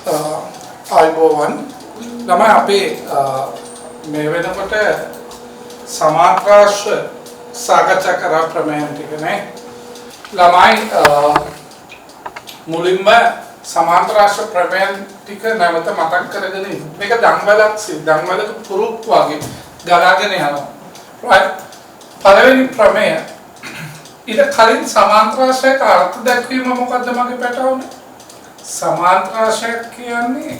ආයුබෝවන් ළමයි අපි මේ වෙනකොට සමාන්ත්‍රාශ්‍ර සාකච්ඡා කරා ප්‍රමේය ටිකනේ ළමයි මුලින්ම සමාන්ත්‍රාශ්‍ර ප්‍රමේය ටික නැවත මතක් කරගෙන ඉන්න. මේක දන්වලක පුරුක් වගේ ගලාගෙන යනවා. right පළවෙනි ප්‍රමේය ඊට කලින් සමාන්ත්‍රාශ්‍රයක අර්ථ දැක්වීම මොකද්ද මගේ පැටවුනේ? සමාන්ත්‍රාශ්‍රය කියන්නේ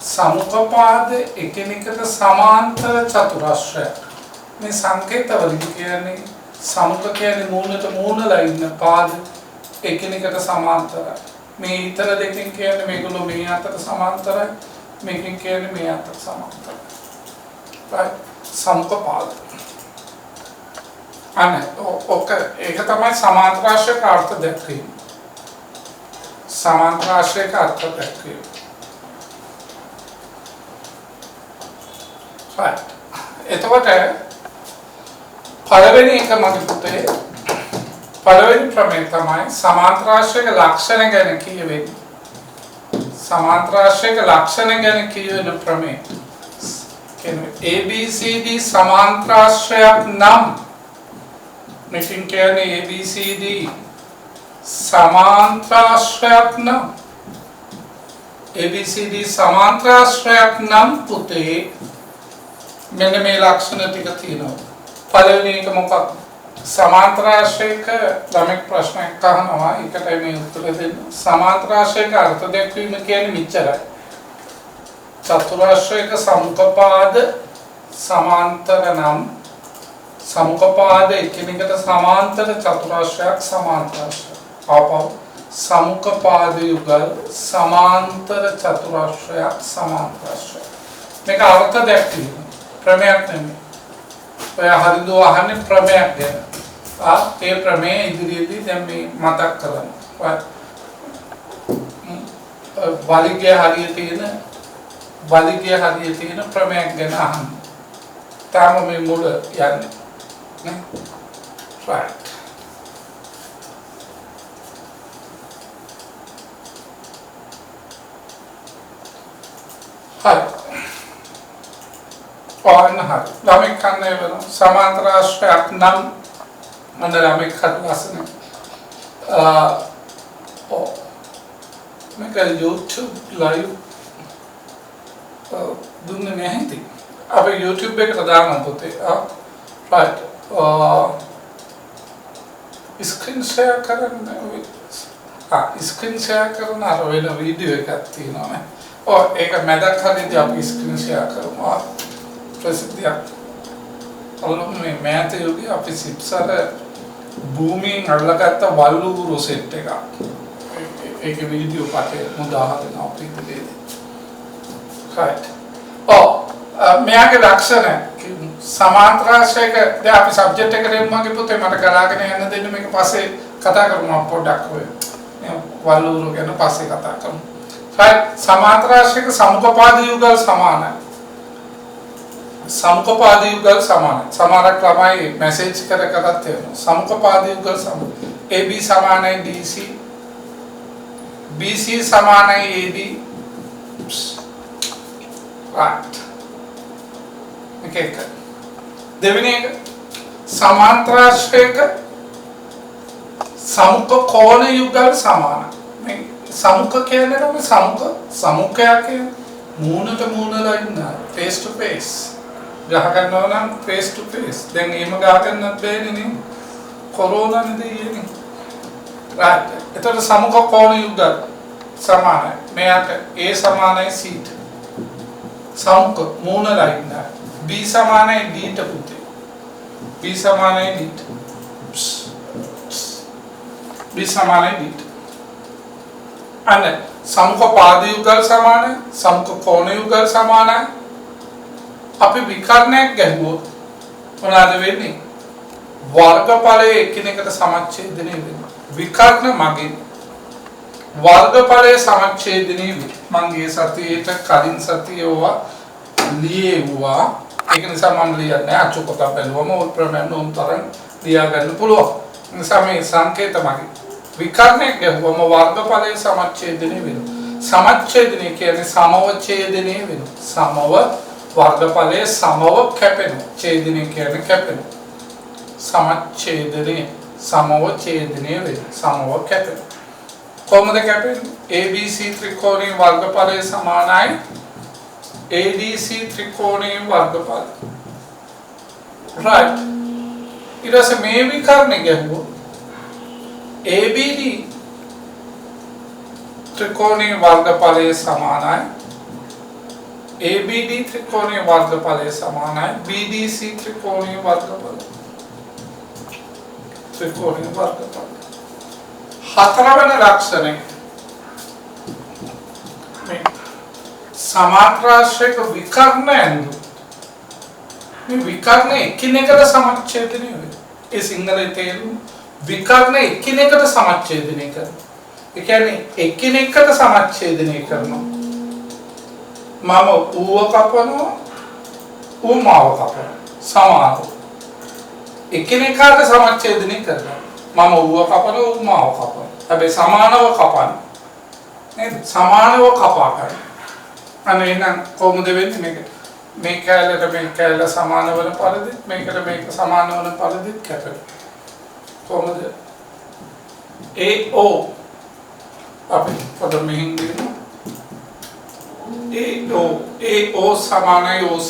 සමුපපාද එකිනෙකට සමාන්තර චතුරාශ්‍රය. මේ සංකේත වලින් කියන්නේ සමුක කියන්නේ මූණට මූණලා ඉන්න පාද එකිනෙකට සමාන්තරයි. මේ ඊතර දෙකෙන් කියන්නේ මේගොල්ලෝ මේ අතට සමාන්තරයි. මේකෙන් කියන්නේ මේ අතට සමාන්තරයි. right සමුපපාද. ඒක තමයි සමාන්ත්‍රාශ්‍රයක අර්ථ දැක්වීම. සමාන්ත්‍රාශ්‍රයක අර්ථ දැක්වීම. right එතකොට පළවෙනි එක මගේ පුතේ පළවෙනි ප්‍රමේය තමයි සමාන්ත්‍රාශ්‍රයක ලක්ෂණ ගැන කියවෙන්නේ. සමාන්ත්‍රාශ්‍රයක ලක්ෂණ ගැන කියවෙන ප්‍රමේය. කියන්නේ ABCD සමාන්ත්‍රාශ්‍රයක් නම් මෙකින් කියන්නේ ABCD සමාන්ත්‍රාශ්‍රයක් නම් ABCD සමාන්ත්‍රාශ්‍රයක් නම් පුතේ මෙන්න මේ ලක්ෂණ ටික තියෙනවා. පළවෙනි එක මොකක්ද? සමාන්ත්‍රාශ්‍රයක ළමෙක් ප්‍රශ්නයක් අහනවා ඒකටයි මේ උත්තර දෙන්න. සමාන්ත්‍රාශ්‍රයක අර්ථ දැක්වීම කියන්නේ මෙච්චරයි. චතුරාශ්‍රයක සමුපපාද සමාන්තර නම් සමුපපාද එකිනෙකට සමාන්තර චතුරාශ්‍රයක් සමාන්ත්‍රාශ්‍රය. ආපහු සමුපපාද යුගල් සමාන්තර චතුරාශ්‍රයක් සමාන්ත්‍රාශ්‍රය. මේක අර්ථ දැක්වීම ප්‍රමේයක් නෙමෙයි. ඔය හරිදෝ අහන්නේ ප්‍රමේයක් ගැන. ඒ ප්‍රමේය ඉදිරියේදී දැන් මේ මතක් කරනවා. වලිගයේ හරිය තියෙන ප්‍රමේයක් ගැන අහන්න. තාම මේ මුල යන්නේ. නේ? right. හරි. ළමෙක් කන්නේ වෙන සමාන්ත්‍රාශ්‍රයක් නම් මම ළමෙක් හදවසනේ මේක YouTube live දුන්නේ නැහැ. අපි YouTube එකට දාන්න පුතේ. right screen share කරන්න screen share කරන අර වෙන වීඩියෝ එකක් තියෙනවා නේ. ඒක මැදක් හරියදී අපි screen share කරමු. ප්‍රසිද්ධියක්. අලුත් මේ මෑත යුගයේ අපි සිප්සර භූමියෙන් අල්ලගත්ත වල්ලුගුරු සෙට් එකක්. ඒක වීඩියෝ පටේ මුදාහගෙන අපි ඉතින්. right. මෙයාගේ ලක්ෂණ සමාන්ත්‍රාශ්‍රයක දැන් අපි සබ්ජෙක්ට් එකට එමු මගේ පුතේ මට ගලාගෙන යන්න දෙන්න මේක පස්සේ කතා කරමු පොඩ්ඩක් ඔය. මේ වල්ලුගුරු ගැන පස්සේ කතා කරමු. right. සමාන්ත්‍රාශ්‍රයක සමුපපාද යුගල් සමානයි. සමුපපාද යුගල් සමානයි. සමහරක් ළමයි මැසේජ් කරකටත් තියෙනවා. සමුපපාද යුගල් සමානයි. AB සමානයි DC. BC සමානයි AD. right. okay. දෙවෙනි එක සමාන්ත්‍රාශ්‍රයක සමුක කෝණ යුගල් සමානයි. මේ සමුක කියන්නේ නම සමුකයක් කියන්නේ මූණට මූණලා ඉන්න face to face. ගහ ගන්නවා නම් face to face. දැන් එහෙම ගහ ගන්නත් බෑනේ නේ. කොරෝනානේ දෙන්නේ. right. එතකොට සමුක කෝණ යුගල් සමානයි. මෙයාට A සමානයි C ට. සමුක මූණලා ඉන්න. B සමානයි D ට පුතේ. B සමානයි D ට. B සමානයි D ට. අනේ සමුක පාද යුගල් සමානයි. සමුක කෝණ යුගල් සමානයි. අපි විකර්ණයක් ගැහුවොත් මොනවාද වෙන්නේ? වර්ගඵලයේ එකිනෙකට සමච්ඡේදනය වෙනවා. විකර්ණ මගින් වර්ගඵලයේ සමච්ඡේදනය වෙනවා. මම ගිය සතියේට කලින් සතියේවා ලියුවා. ඒක නිසා මම ලියන්නේ අචුකත බැලුවම උල් ප්‍රමේය උන්තරන් ලියා ගන්න පුළුවන්. නිසා මේ සංකේත මගින් විකර්ණයක් ගැහුවම වර්ගඵලයේ සමච්ඡේදනය වෙනවා. සමච්ඡේදනය කියන්නේ සමවච්ඡේදනය වෙනවා. සමව වර්ගඵලයේ සමව කැපෙනවා. ඡේදනය කියන්නේ කැපෙනවා. සමච්ඡේදනය සමව ඡේදනය වෙනවා. සමව කැපෙනවා. කොහොමද කැපෙන්නේ? ABC ත්‍රිකෝණයේ වර්ගඵලය සමානයි ADC ත්‍රිකෝණයේ වර්ගඵලය. right. ඊට පස්සේ මේ විකරණය ගැහුවොත් ABD त्रिकोणीय वर्गफलයේ සමානයි ABD त्रिकोणीय वर्गफलයේ සමානයි BDC त्रिकोणीय वर्गफल त्रिकोणीय वर्गफल හතරවන ලක්ෂණය මේ සමාන්තරාශ්‍රයක විකර්ණයන් මේ විකර්ණ එකිනෙකට සමච්ඡේදනය වෙනවා. ඒ සිංහලයේ තේරුම විකර්ණ එකිනෙකට සමච්ඡේදනය කරනවා. ඒ කියන්නේ එකිනෙකට සමච්ඡේදනය කරනවා. මම ඌව කපනවා ඌ මාව කපනවා සමානව. එකිනෙකාට සමච්ඡේදනය කරනවා. මම ඌව කපනවා ඌ මාව කපනවා. හැබැයි සමානව කපන්නේ. නේද? සමානව කපා ගන්න. අනේ එහෙනම් කොහොමද වෙන්නේ මේක? මේ කැලේට මේ කැලේ සමාන වන පරිදි මේකට මේක සමාන වන පරිදි කැපෙනවා. කොහොමද? AO අපි පද මෙහින් දෙනවා AO සමානයි OC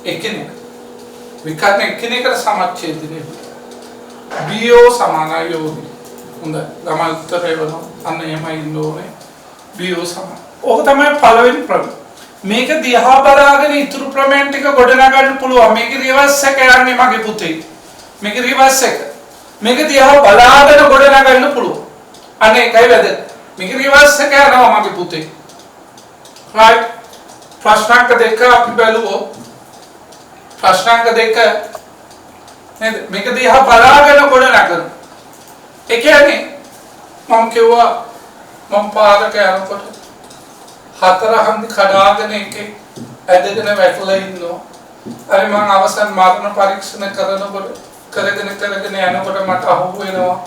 එකිනෙක විකර්ණ එකිනෙකට සමච්ඡේදනය BO සමානයි OD හොඳයි ගමන් උත්තරේ වෙනවා අන්න එහෙමයි ඉන්න ඕනේ BO සමාන ඕක තමයි පළවෙනි ප්‍රම මේක දිහා බලාගෙන ඉතුරු ප්‍රමේන් ටික ගොඩනගන්න පුළුවන් මේක රිවර්ස් එක යන්නේ මගේ පුතේ මේක රිවර්ස් එක මේක දිහා බලාගෙන ගොඩනගන්න පුළුවන් අනේ කයි වැද මේක රිවර්ස් එක යනවා මගේ පුතේ right ප්‍රශ්නාංක දෙක අපි බලුවෝ ප්‍රශ්නාංක දෙක නේද මේක දිහා බලාගෙන ගොඩනගන ඒ කියන්නේ මම කිව්වා මම පාරක යනකොට හතර හන්දි කඩාගෙන එකේ ඇදගෙන වැටලා ඉන්නවා අර මම අවසන් මාර්ගන පරීක්ෂණ කරනකොට කරගෙන යනකොට මට අහු වෙනවා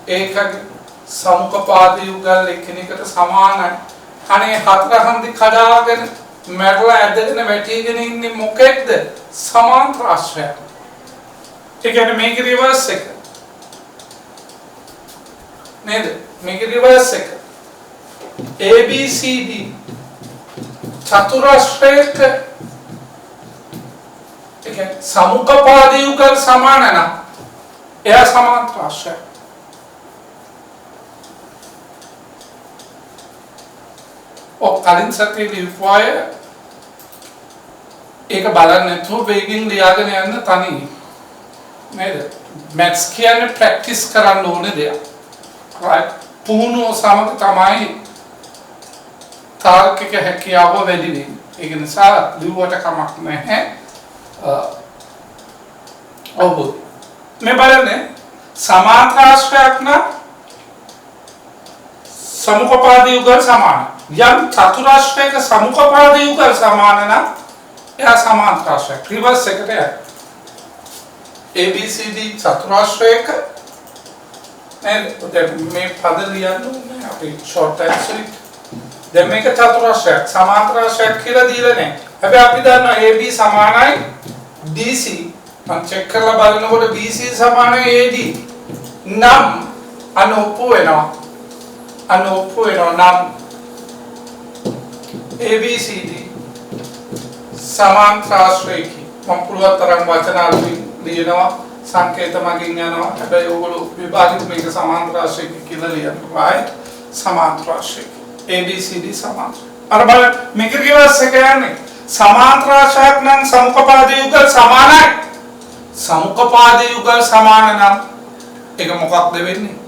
ඒකගේ සමුපපාද යුගල් එකිනෙකට සමානයි. අනේ හතර හන්දි කඩාගෙන මැරලා ඇදගෙන වැටිගෙන ඉන්නේ මොකෙක්ද? සමාන්තර ආශ්‍රය. ඒ කියන්නේ මේක රිවර්ස් එක. නේද? මේක රිවර්ස් එක. ABCD චතුරාශ්‍රයක ඒ කියන්නේ සමුපපාද යුගල් සමාන නම් එයා සමාන්තර ආශ්‍රය. කලින් සතියේ ලියුවාය ඒක බලන්න නැතුව වේගින් ලියාගෙන යන්න තනියි නේද මැත්ස් කියන්නේ ප්‍රැක්ටිස් කරන්න ඕනේ දෙයක් right පුහුණුව සමග තමයි තාර්කික හැකියාව වැඩි වෙන්නේ ඒක නිසා ලියුවට කමක් නැහැ ඔබ මේ බලන්නේ සමාන්තරාශ්‍රයක් නම් සමුපපාද යුගල් සමාන යම් චතුරාශ්‍රයක සමුපපාද යුගල් සමාන නම් එයා සමාන්තරාශ්‍රයක් රිවර්ස් එකට යයි ABCD චතුරාශ්‍රයක නේද මේ පද ලියන්න ඕනේ අපි ෂෝට් ඇන්සර් දැන් මේක චතුරාශ්‍රයක් සමාන්තරාශ්‍රයක් කියලා දීලා නැහැ හැබැයි අපි දන්නවා AB සමානයි DC මම චෙක් කරලා බලනකොට BC සමානයි AD නම් අනෝපු වෙනවා නම් ABCD සමාන්තරාශ්‍රයකි මම පුළුවන් තරම් වචන ලියනවා සංකේත මගින් යනවා හැබැයි ඕගොල්ලෝ විභාගෙත් මේක සමාන්තරාශ්‍රයකි කියලා ලියන්න right සමාන්තරාශ්‍රයකි ABCD සමාන්තර අර බලන්න මේක රිවර්ස් එක යන්නේ සමාන්තරාශ්‍රයක් නම් සමුපපාද යුගල් සමානයි සමුපපාද යුගල් සමාන නම් ඒක මොකක්ද වෙන්නේ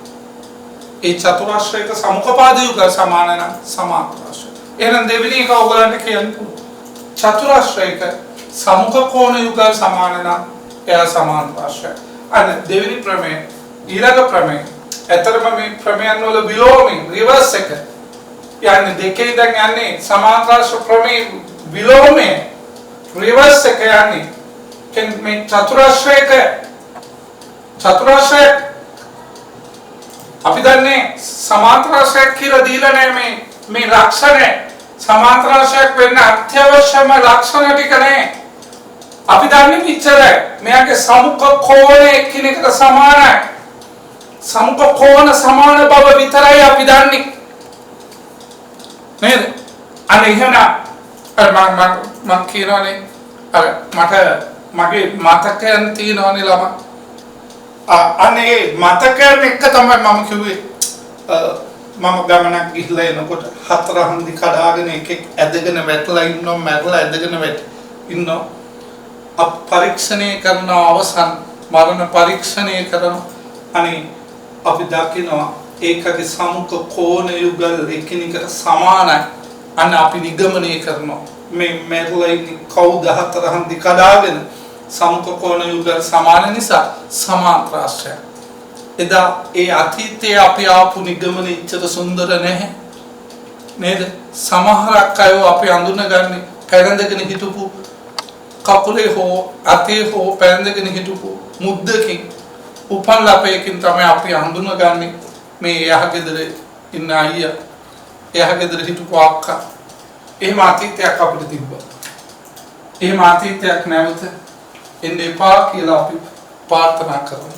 ඒ චතුරාශ්‍රයක සමුපපාද යුගල් සමාන නම් සමාන්තරාශ්‍රය එහෙනම් දෙවෙනි එක ඔයගලන්ට කියන්න පුළුවන් චතුරාශ්‍රයක සමුඛ යුගල් සමාන නම් එයා සමාන්තරාශ්‍රය අන්න දෙවෙනි ප්‍රමේය ඊළඟ ප්‍රමේය ඇතරම මේ ප්‍රමේයන් වල විලෝමයෙන් රිවර්ස් එක යන්නේ දෙකේ ඉඳන් යන්නේ සමාන්තරාශ්‍ර ප්‍රමේය විලෝමයෙන් රිවර්ස් එක යන්නේ මේ චතුරාශ්‍රයක අපි දන්නේ සමාන්තරාශයක් කියලා දීලා නැහැ මේ ලක්ෂණ සමාන්තරාශයක් වෙන්න අත්‍යවශ්‍යම ලක්ෂණ ටික නැහැ. අපි දන්නේ මෙච්චරයි. මෙයාගේ සමුඛ කෝණ එකිනෙකට සමානයි. සමුඛ කෝණ සමාන බව විතරයි අපි දන්නේ. නේද? අනේ එහෙනම් අර මම කියනවානේ අර මට මගේ මතකයන් තියෙනවනේ ළමා. අනේ මතකයන් එක තමයි මම කිව්වේ මම ගමනක් ගිහිල්ලා එනකොට හතර හන්දි කඩාගෙන එකෙක් ඇදගෙන වැටලා ඉන්නවා මැරලා ඇදගෙන ඉන්නවා පරීක්ෂණය කරන අවසන් මරණ පරීක්ෂණය කරන අනේ අපි දකිනවා ඒකගේ සමුඛ කෝණ යුගල් එකිනෙකට සමානයි අන්න අපි නිගමනය කරනවා මේ මැරලා ඉන්නේ කවුද හතර හන්දි කඩාගෙන සමුඛ කෝණ යුගල් සමාන නිසා සමාන්තරාශ්‍රය එදා ඒ අතීතයේ අපි ආපු නිගමන ඉච්ඡත සුන්දර නැහැ නේද සමහරක් අය අපි අඳුනගන්නේ පැරඳගෙන හිටපු කකුලේ හෝ අතේ හෝ පැරඳගෙන හිටපු මුද්දකින් උපන් ලපයකින් තමයි අපි අඳුනගන්නේ මේ යහගෙදර ඉන්න අයියා යහගෙදර හිටපු අක්කා එහෙම අතීතයක් අපිට තිබ්බා එහෙම අතීතයක් නැවත එන්න එපා කියලා අපි ප්‍රාර්ථනා කරමු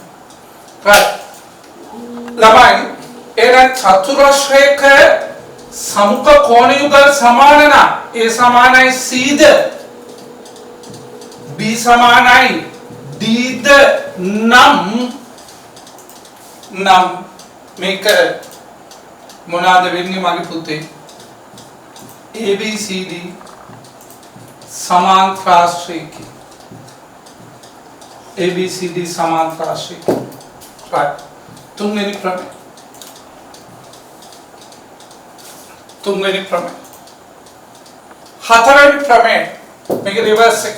right ළමයි එන චතුරාශ්‍රයක සමුඛ කෝණ යුගල් සමාන නම් ඒ සමානයි C ද B සමානයි D ද නම් මේක මොනවාද වෙන්නේ මගේ පුතේ ABCD සමාන්තරාශ්‍රයකි ABCD සමාන්තරාශ්‍රයකි right තුන්වෙනි ප්‍රමේය හතරවෙනි ප්‍රමේය මේක රිවර්ස් එක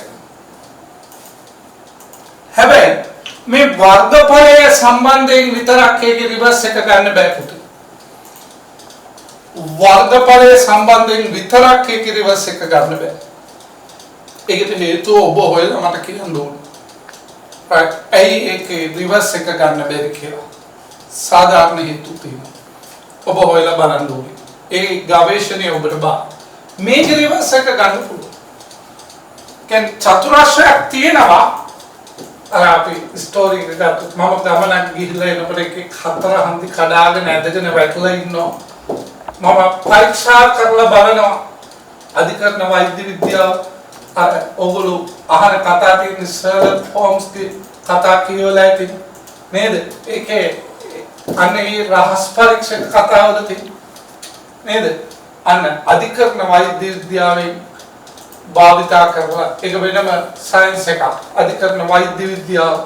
හැබැයි මේ වර්ගඵලය සම්බන්ධයෙන් විතරක් ඒකේ රිවර්ස් එක ගන්න බෑ පුතේ වර්ගඵලය සම්බන්ධයෙන් විතරක් ඒකේ රිවර්ස් එක ගන්න බෑ ඒකට හේතුව ඔබ හොයලා මට කියන්න ඕනේ right ඇයි ඒකේ රිවර්ස් එක ගන්න බැරි කියලා සාධාරණ හේතු තියෙනවා ඔබ හොයලා බලන්න ඕනේ ඒ ගවේෂණය ඔබට බා මේක රිවර්ස් එක ගන්න පුළුවන් කියන්නේ චතුරාශ්‍රයක් තියෙනවා අර අපි ස්ටෝරි එක ගත්තොත් මම ගමනක් ගිහිල්ලා එනකොට එකෙක් හතර හන්දි කඩාගෙන ඇදගෙන වැටලා ඉන්නවා මම පරීක්ෂා කරලා බලනවා අධිකරණ වෛද්‍ය විද්‍යාව අර ඕගොල්ලෝ අහන කතා තියෙන ෂර්ලොක් හෝම්ස්ගේ කතා කියවලා ඉතින් නේද ඒකේ අන්නේ රහස් පරීක්ෂක කතාවල තියෙන නේද අන්න අධිකරණ වෛද්‍ය විද්‍යාවේ භාවිතා කරලා ඒක වෙනම සයන්ස් එකක් අධිකරණ වෛද්‍ය විද්‍යාව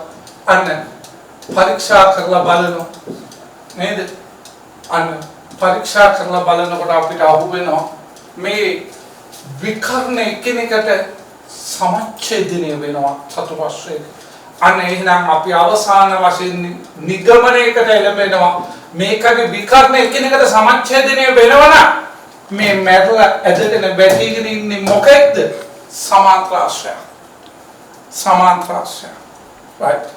අන්න පරීක්ෂා කරලා බලනවා නේද අන්න පරීක්ෂා කරලා බලනකොට අපිට අහු වෙනවා මේ විකර්ණ එකිනෙකට සමච්ඡේදනය වෙනවා චතුරාශ්‍රයක අන්න එහෙනම් අපි අවසාන වශයෙන් නිගමනයකට එළඹෙනවා මේකගේ විකර්ණ එකිනෙකට සමච්ඡේදනය වෙනවා මේ මැරල ඇදගෙන වැටිගෙන ඉන්නේ මොකෙක්ද සමාන්තරාශ්‍රය right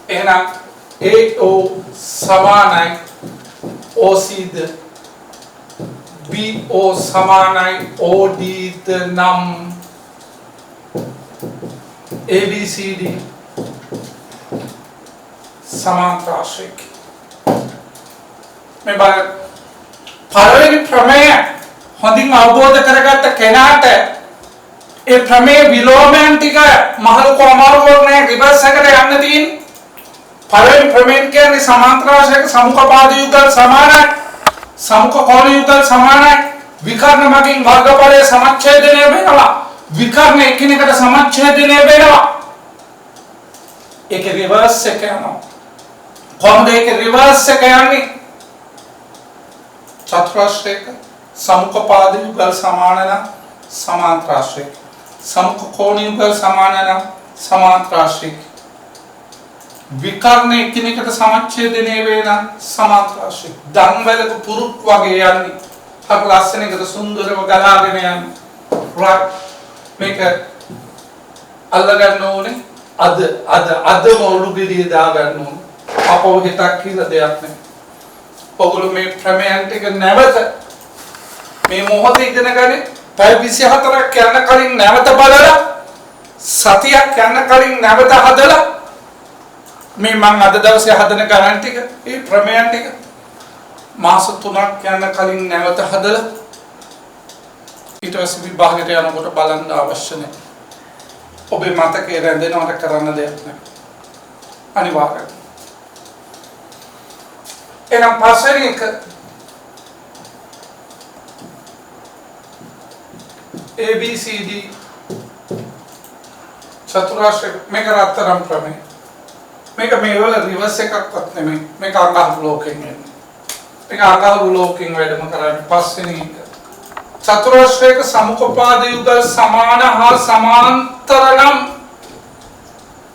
එහෙනම් AO සමානයි OC ද BO සමානයි OD ද නම් ABCD සමාන්තරාශ්‍රයක මේ බලන්න පළවෙනි ප්‍රමේය හොඳින් අවබෝධ කරගත්ත කෙනාට ඒ ප්‍රමේය විලෝමයන් ටික මහලු කොමාරු වර්ණයේ රිවර්ස් එකට යන්න තියෙන්නේ පළවෙනි ප්‍රමේය කියන්නේ සමාන්තරාශ්‍රයක සමුඛ පාද යුගල් සමානයි සමුඛ කෝණ යුගල් සමානයි විකර්ණ මගින් වර්ගඵලය සමච්ඡේදනය වෙනවා විකර්ණ එකිනෙකට සමච්ඡේදනය වෙනවා ඒක රිවර්ස් එක යනවා කොහොමද ඒක රිවර්ස් එක යන්නේ චතුරාශ්‍රයක සමුඛ පාද යුගල් සමාන නම් සමාන්තරාශ්‍රයක සමුඛ කෝණ යුගල් සමාන නම් සමාන්තරාශ්‍රයක විකර්ණ එකිනෙකට සමච්ඡේදනය වෙන සමාන්තරාශ්‍රයක දන්වැලක පුරුක් වගේ යන්නේ හරි ලස්සනකට සුන්දරව ගලාගෙන යන්නේ මේක අල්ල ගන්න ඕනේ අද මොළු ගෙඩිය දා ගන්න ඕනේ අපව හිතක් කියලා දෙයක් නැහැ ඔගොල්ලෝ මේ ප්‍රමේයන් ටික නැවත මේ මොහොතේ ඉගෙන ගන්න. පැය 24ක් යන කලින් නැවත බලලා සතියක් යන කලින් නැවත හදලා මේ මං අද දවසේ හදන ගණන් ටික මේ ප්‍රමේයන් ටික මාස 3ක් යන කලින් නැවත හදලා ඊට පස්සේ විභාගයට යනකොට බලන්න අවශ්‍ය නැහැ. ඔබේ මතකයේ රැඳෙනවට කරන්න දෙයක් නැහැ. අනිවාර්යයෙන්. එනම් පස්වෙනි එක ABCD චතුරාර්ය මේක රත්තරන් ප්‍රමේය. මේක මේවල රිවර්ස් එකක්වත් නෙමෙයි. මේක අඟහරු ලෝකෙන් එන්නේ. මේක අඟහරු ලෝකෙන් වැඩම කරන්නේ පස්වෙනි එක. චතුරාර්යක සමුපපාද යුගල් සමාන හා සමාන්තර නම්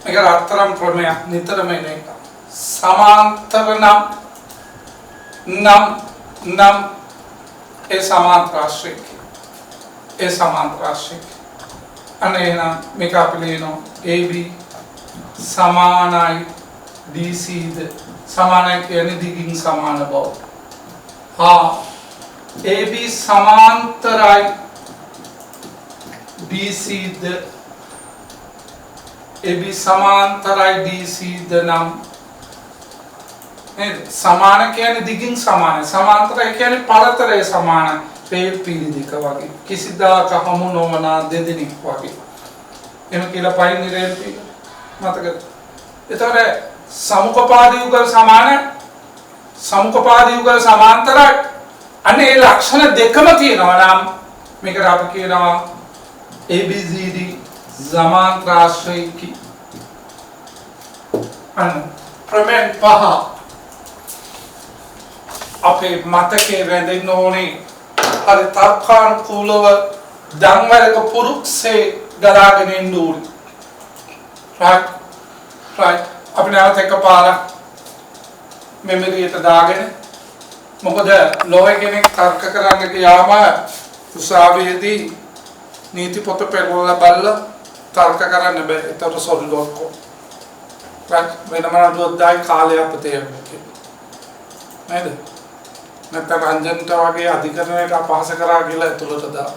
මේක රත්තරන් ප්‍රමේය නිතරම එන එක. සමාන්තර නම් ඒ සමාන්තරාශ්‍රය ඒ සමාන්තරාශ්‍රය අනේ නම් මේක අපි ලියනවා AB සමානයි DC ද සමානයි කියන්නේ දිගින් සමාන බව. හා AB සමාන්තරයි DC ද AB සමාන්තරයි DC ද නම් සමාන කියන්නේ දිගින් සමානයි. සමාන්තරයි කියන්නේ පරතරය සමානයි. පේල් පීඩික වගේ. කිසිදාක හමු නොවන දෙදෙනෙක් වගේ. එහෙම කියලා පයින් ඉරෙල් මතකද? ඒතකොට සමුපපාද යුගල් සමානයි. සමුපපාද යුගල් සමාන්තරයි. අනේ ඒ ලක්ෂණ දෙකම තියෙනවා නම් මේකට අපි කියනවා ABCD සමාන්තරාශ්‍රයිකී. ප්‍රමේය පහ අපේ මතකයේ රැඳෙන්න ඕනේ. හරි තර්කානුකූලව ධම්වලක පුරුක්සේ ගලාගෙන එන්න ඕනේ. right අපි නැවත එකපාරක් මෙමරියට දාගෙන මොකද ලෝය කෙනෙක් තර්ක කරන්න ගියාම උසාවියේදී නීති පොත පෙරවලා බලලා තර්ක කරන්න බෑ. ඒතර සොල්ලෝක්කෝ right වෙනම නඩුවක් දායි කාලය අපතේ යන්නේ නේද? නැත්නම් රංජන්ට වගේ අධිකරණයට අපහාස කරා කියලා ඇතුළට දා.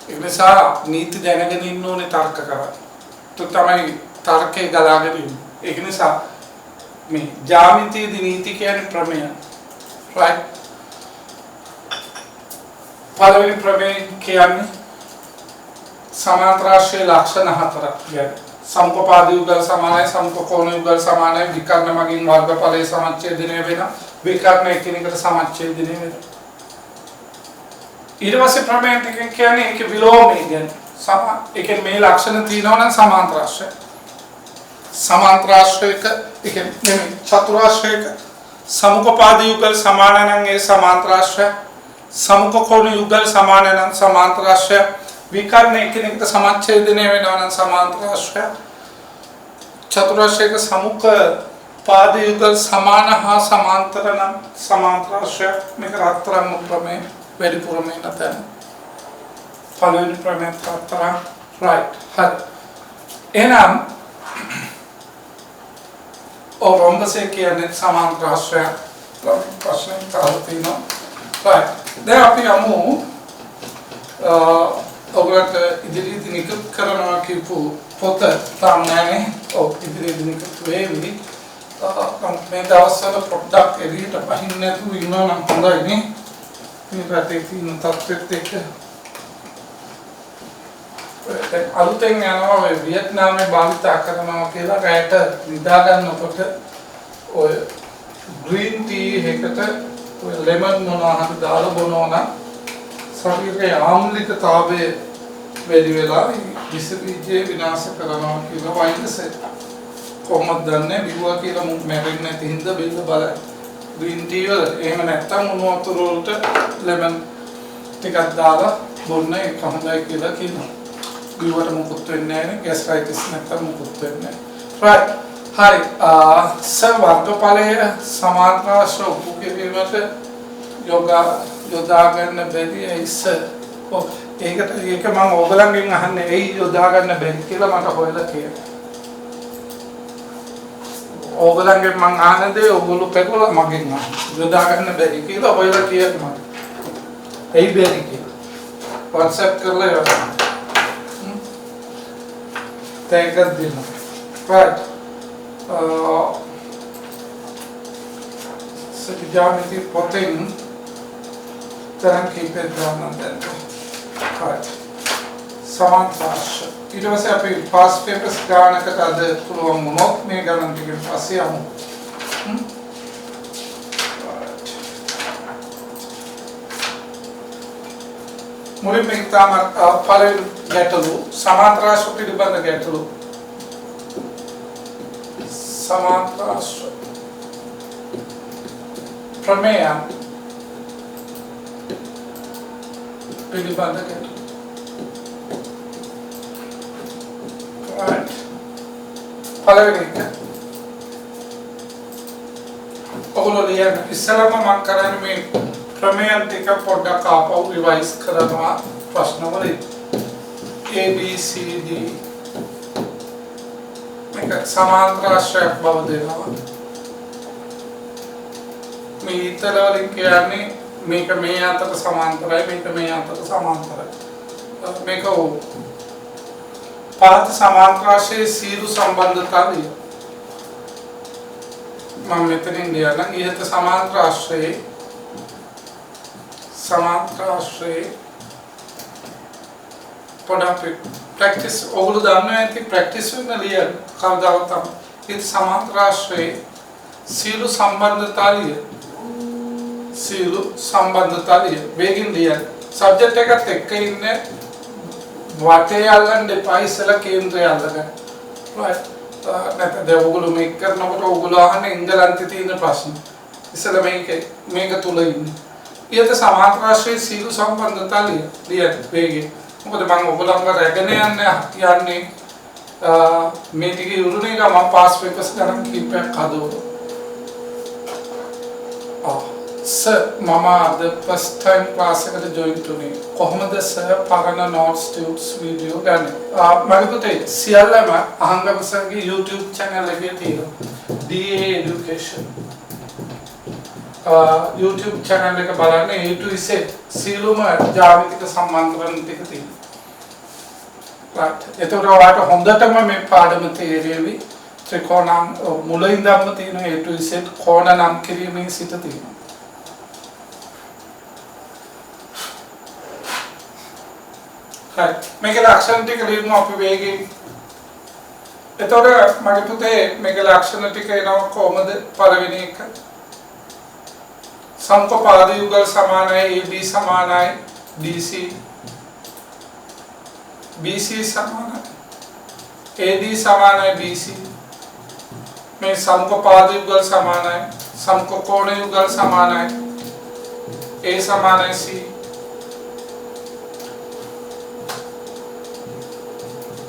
ඒ නිසා නීති දැනගෙන ඉන්න ඕනේ තර්ක කරා. තමයි තර්කේ ගලාගෙන ඉන්නේ. ඒක නිසා මේ ජ්‍යාමිතියේදී නීති කියන්නේ ප්‍රමේය. right පළවෙනි ප්‍රමේය කියන්නේ සමාන්තරාශ්‍රය ලක්ෂණ හතරක් කියන්නේ සම්පපාද යුගල් සමානයි සම්පකෝණ යුගල් සමානයි විකර්ණ මගින් වර්ගඵලයේ සමච්ඡේදනය වෙන විකර්ණ එකිනෙකට සමච්ඡේදනය වෙන ඊට පස්සේ ප්‍රමේය ටිකෙන් කියන්නේ ඒක විලෝමය කියන්නේ ඒකේ මේ ලක්ෂණ තියෙනවා නම් සමාන්තරාශ්‍රයක ඒක නෙමෙයි චතුරාශ්‍රයක සමුපපාද යුගල් සමාන නම් ඒ සමාන්තරාශ්‍රය සම්පකෝණ යුගල් සමාන නම් සමාන්තරාශ්‍රය විකර්ණ එකිනෙකට සමච්ඡේදනය වෙනවා නම් සමාන්තරාශ්‍රය චතුරාශ්‍රයක සමුක පාද යුගල් සමාන හා සමාන්තර නම් සමාන්තරාශ්‍රය මේක රත්තරන් ප්‍රමේය වැඩිපුරම එන තැන පළවෙනි ප්‍රමේය රත්තරන් right හරි එහෙනම් රොම්බසේ කියන්නේ සමාන්තරාශ්‍රය ප්‍රශ්න කරලා right දැන් අපි යමු ඔබට ඉදිරියේදී නිකුත් කරනවා කියපු පොත තාම නැහැ. ඔව් ඉදිරියේදී නිකුත් වෙවි. මේ දවස්වල පොඩ්ඩක් එළියට පහින් නැතුව ඉන්නවා නම් හොඳයි නේ. මේ රටේ තියෙන තත්ත්වෙත් එක්ක. අලුතෙන් යනවා ඔය වියට්නාමයේ භාවිත කරනවා කියලා රැට නිදා ගන්නකොට ඔය ග්‍රීන් ටී එකකට ඔය ලෙමන් මොනවා හරි දාලා බොනවා නම් ශරීරයේ ආම්ලිකතාවය වැඩි වෙලා විස බීජය විනාශ කරනවා කියලා වෛද්‍යසය කොහොමද දන්නේ බිව්වා කියලා මම මැරෙන්නේ නැති හින්දා බිල්ල බලයි ග්‍රීන් ටී වල එහෙම නැත්තම් මොනවා වතුර වලට ලෙමන් ටිකක් දාලා බොන්න ඒක හොඳයි කියලා කියනවා බිව්වට මොකුත් වෙන්නේ නැහැ ગેස්ට්‍රයිටිස් නැත්තම් මොකුත් වෙන්නේ නැහැ right හරි සර්වර්ගඵලයේ සමාන්තරාශ්‍ර උපකීමට යොදා ගන්න බැරි ඉස්ස ඒක මම ඕගලන්ගෙන් අහන්නේ ඇයි යොදා ගන්න බැරි කියලා මට හොයලා කියන්න. ඕගොල්ලන්ගේ මං අහන දේ ඕගොල්ලෝ පෙරලා මගෙන් අහන්න. යොදා ගන්න බැරි කියලා ඔයලා කියනවා. එයි බැරි කියලා. WhatsApp කරලා යවන්න. tag එකක් දෙන්න. right. ජ්‍යාමිති පොතෙන් තරම් කීපයක් ගන්න දැන්. right. සමාන්තරාංශ. ඊට පස්සේ අපි past papers ගානකට අද පුළුවන් වුණොත් මේ ගණන් ටිකෙන් පස්සේ යමු. මුලින්ම ඉතාම පළවෙනි ගැටලු සමාන්තරාංශ පිළිබඳ ගැටලු. සමාන්තරාංශ ප්‍රමේය පිළිබඳ ගැටලු. පළවෙනි එක. ඔගොල්ලෝ ලියන්න ඉස්සෙල්ලාම මම කරන්නේ මේ ප්‍රමේයන් ටික පොඩ්ඩක් ආපහු රිවයිස් කරනවා ප්‍රශ්න වලින්. A B C D මේක සමාන්තරාංශයක් බව දෙනවා. මේ ඊතල වලින් කියන්නේ මේක මේ අතට සමාන්තරයි මේක මේ අතට සමාන්තරයි. මේක පාත සමාන්තරාංශයේ සියලු සම්බන්ධතාවය මම මෙතනින් ලියන්න. ඉහත සමාන්තරාංශයේ පොඩක් ප්‍රැක්ටිස් ඔගොල්ලෝ දන්නවා ඇති ප්‍රැක්ටිස් වෙන ලියන්න කවදාවත් තමයි. ඉත සමාන්තරාංශයේ සියලු සම්බන්ධතාවය වේගින් ලියන්න. සබ්ජෙක්ට් එකත් එක්ක ඉන්නේ වටේ අල්ලන්න එපා ඉස්සලා කේන්ද්‍රය අල්ලගන්න. right. නැත්නම් දැන් ඔයගොල්ලෝ මේක කරනකොට ඔයගොල්ලෝ අහන්නේ එංගලන්තේ තියෙන ප්‍රශ්න. ඉස්සලා මේක තුල ඉන්නේ. ඊට සමාන්තරාංශයේ සියලු සම්බන්ධතාවය ලියන්න වේගෙන්. මොකද මම ඔයගොල්ලන්ව රැගෙන යන්නේ මේ ටික ඉවරුනේ ගමන් පාස් පේපර්ස් ගන්න කීපයක් හදවනවා. Sir, Mama, the first time class එකට join තුනේ. කොහොමද sir පරණ notes tubes video ගන්නේ? මම පුතේ සියල්ලම අහංගම සර්ගේ YouTube channel එකේ තියෙනවා. DA Education. YouTube channel එක බලන්න A to Z සියලුම ජ්‍යාමිතික සම්බන්ධකම් ටික තියෙනවා. right. ඒතකොට ඔයාලට හොඳටම මේ පාඩම තේරෙවි. ත්‍රිකෝණ මුලින්දම තියෙන A to Z කෝණ නම් කිරීමේ සිට තියෙනවා. මේකේ ලක්ෂණ ටික ලියමු අපි වේගෙන්. එතකොට මගේ පුතේ මේකේ ලක්ෂණ ටික එනවා කොහොමද? පළවෙනි එක සම්පපාද යුගල් සමානයි AB සමානයි DC BC සමානයි AD සමානයි BC. මේ සම්පපාද යුගල් සමානයි සම්කෝණ යුගල් සමානයි A සමානයි C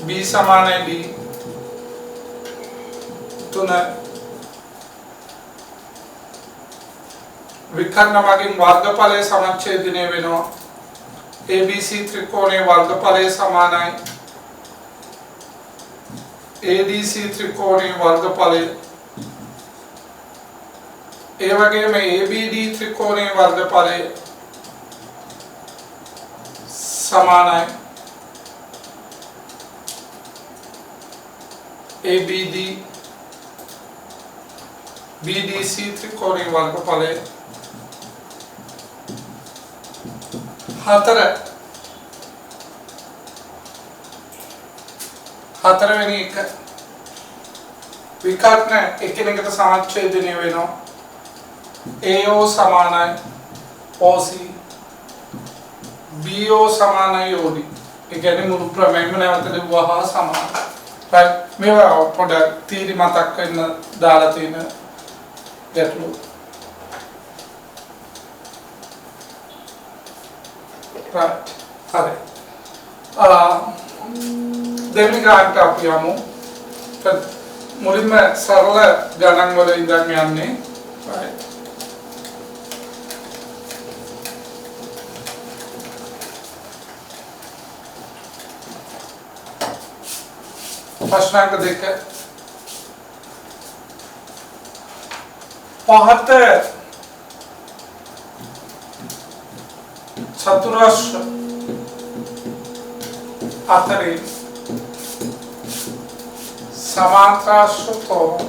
B සමානයි D. තුන විකර්ණ මගින් වර්ගඵලයේ සමච්ඡේදනය වෙනවා. ABC ත්‍රිකෝණයේ වර්ගඵලය සමානයි ADC ත්‍රිකෝණයේ වර්ගඵලය. ඒ වගේම ABD ත්‍රිකෝණයේ වර්ගඵලය සමානයි ABD BDC ත්‍රිකෝණයේ වර්ගඵලය. හතරවෙනි එක විකර්ණ එකිනෙකට සමච්ඡේදනය වෙනවා. AO සමානයි OC BO සමානයි OD. ඒ කියන්නේ මුළු ප්‍රමේයම නැවත ලිව්වා හා සමානයි. right. මේවා පොඩ්ඩක් තීරි මතක් වෙන්න දාලා තියෙන ගැටලු. right. හරි. දෙවෙනි ගානට අපි යමු. මුලින්ම සරල ගණන් වල ඉඳන් යන්නේ. right. ප්‍රශ්නාංක 2 පහත චතුරස්‍ර අතරේ සමාන්තරාශ්‍රතෝ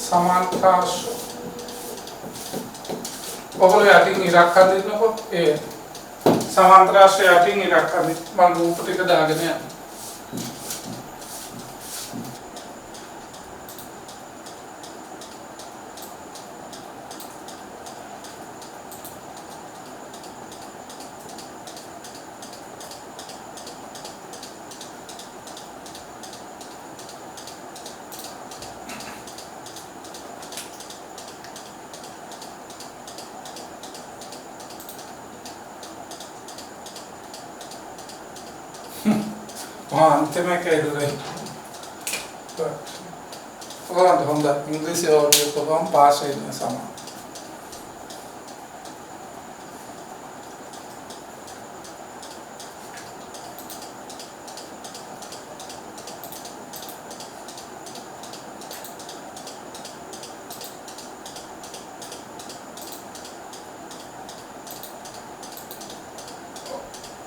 සමාන්තරාශ්‍ර ඔගොල්ලෝ යටින් ඉරක් හදින්නකො ඒ සමාන්තරාශ්‍රය යටින් ඉරක් හදි මම රූප ටික දාගෙන යනවා अंतिम में कह रहे हम इंग्लिश ऑडियो को हम पास है समा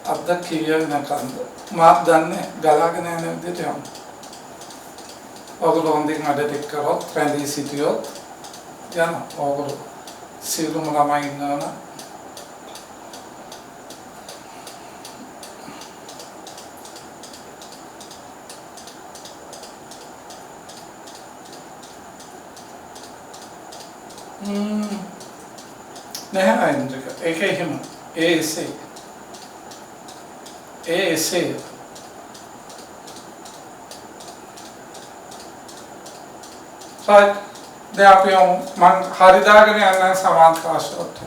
अब तक किया ना काम माप दाने गलाගෙන යන විදිහට යමු. ඔගොල්ලෝ හොඳින් අඩෙට් කරොත් රැඳී සිටියොත් යන ඔගොල්ලෝ සියලුම ළමයි ඉන්නවනම් නැහැ අයින්දක ඒකේ හිම ඒසේ ऐसे right දැන් අපි මම හරි දාගෙන යන සමාන්තරාශ්‍රයට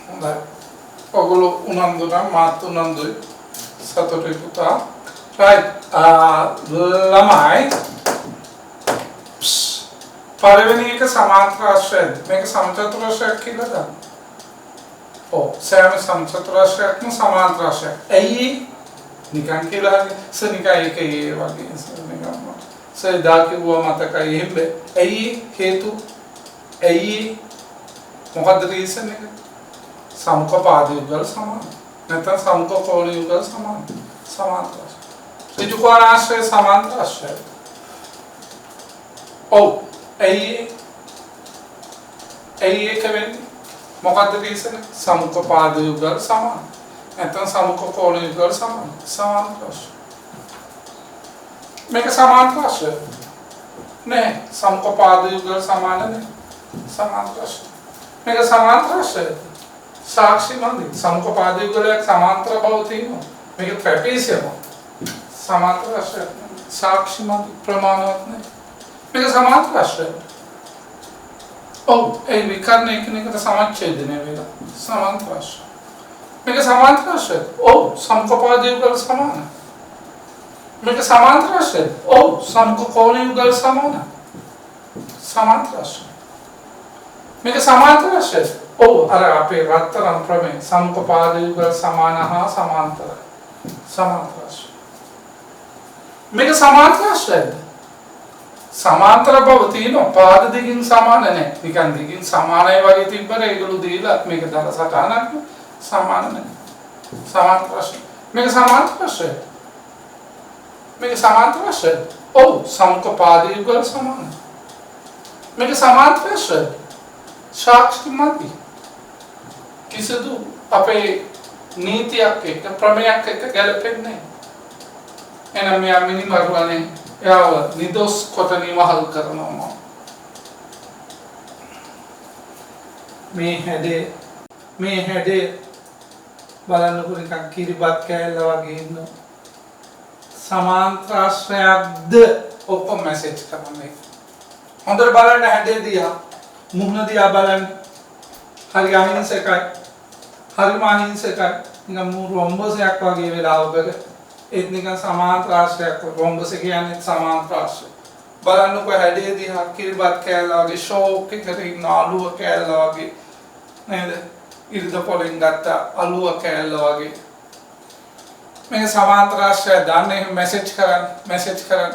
හොඳයි ඔගොල්ලෝ උනන්දු නම් මාත් උනන්දුයි සතුටුයි පුතා right ළමයි පළවෙනි එක සමාන්තරාශ්‍රය මේක සමචතුරාශ්‍රයක් කියලා දාන්න සෑම සමචතුරාශ්‍රයක්ම සමාන්තරාශ්‍රයක්. ඇයි නිකන් කියලා සනිකා එකේ වගේ නිකන් සදා කිව්වා මතකයි එහෙම ඇයි හේතු ඇයි මොකද්ද රීසන් එක සමුඛපාද යුගල් සමාන නැත්නම් සමුඛකෝණ යුගල් සමාන සමාන්තරාශ්‍රය ත්‍රිකෝණාශ්‍රය සමාන්තරාශ්‍රය ඇයි එක වෙන්නේ මොකද්ද රීසන් සමුඛපාද යුගල් සමාන නැත්නම් සමුඛකෝණ යුගල් සමාන සමාන්තරාශ්‍රය මේක සමාන්තරාශ්‍රය නෑ සමුඛපාද යුගල් සමාන නෑ සමාන්තරාශ්‍රය මේක සමාන්තරාශ්‍රය සාක්ෂි මන්දි සමුඛපාද යුගලයක් සමාන්තර බව තියෙනවා මේක ට්‍රැපීසියම සමාන්තරාශ්‍රය සාක්ෂි මන්දි ප්‍රමාණවත් නෑ මේක සමාන්තරාශ්‍රය ඒ විකර්ණ එකිනෙකට සමච්ඡේදනය වෙලා සමාන්තරාශ්‍රය මේක සමාන්තරාශ්‍රය සමුඛපාද යුගල් සමාන මේක සමාන්තරාශ්‍රය සමුඛකෝණ යුගල් සමාන සමාන්තරාශ්‍රය මේක සමාන්තරාශ්‍රය අර අපේ රත්තරන් ප්‍රමේය සමුඛපාද යුගල් සමාන හා සමාන්තරයි සමාන්තරාශ්‍රය මේක සමාන්තරාශ්‍රයද සමාන්තර බව තියෙනවා පාද දෙකින් සමාන නැහැ නිකන් දෙකින් සමානයි වගේ තිබ්බර ඒගොල්ලෝ දීලා මේක දල සටහනක් සමාන නැහැ සමාන්තරාශ්‍රය මේක සමාන්තරාශ්‍රය මේක සමාන්තරාශ්‍රය සමුඛපාද යුගල් සමාන මේක සමාන්තරාශ්‍රය සාක්ෂි මන්දි කිසිදු අපේ නීතියක් එක්ක ප්‍රමේයක් එක්ක ගැලපෙන්නේ නැහැ එහෙනම් මෙයා මිනිමරුවනේ එයාව නිදොස් කොට නිවහල් කරනවා මේ හැඩේ බලන්නකො නිකන් කිරිබත් කෑල්ල වගේ ඉන්න සමාන්තරාශ්‍රයක්ද ඔක්කොම මැසේජ් කරන්නේ හොඳට බලන්න හැඩේ දිහා මුහුණ දිහා බලන්න හරි අහිංසකයි හරිම අහිංසකයි නිකන් රොම්බසයක් වගේ වෙලාවකට ඒත් නිකන් සමාන්තරාශ්‍රයක් රොම්බස කියන්නේ සමාන්තරාශ්‍රය බලන්නකො හැඩේ දිහා කිරිබත් කෑල්ල වගේ ෂෝක් එකට ඉන්න අලුව කෑල්ල වගේ නේද ඉරිද පොලෙන් ගත්ත අලුව කෑල්ල වගේ මේ සමාන්තරාශ්‍රය දාන්නේ මැසේජ් කරන්න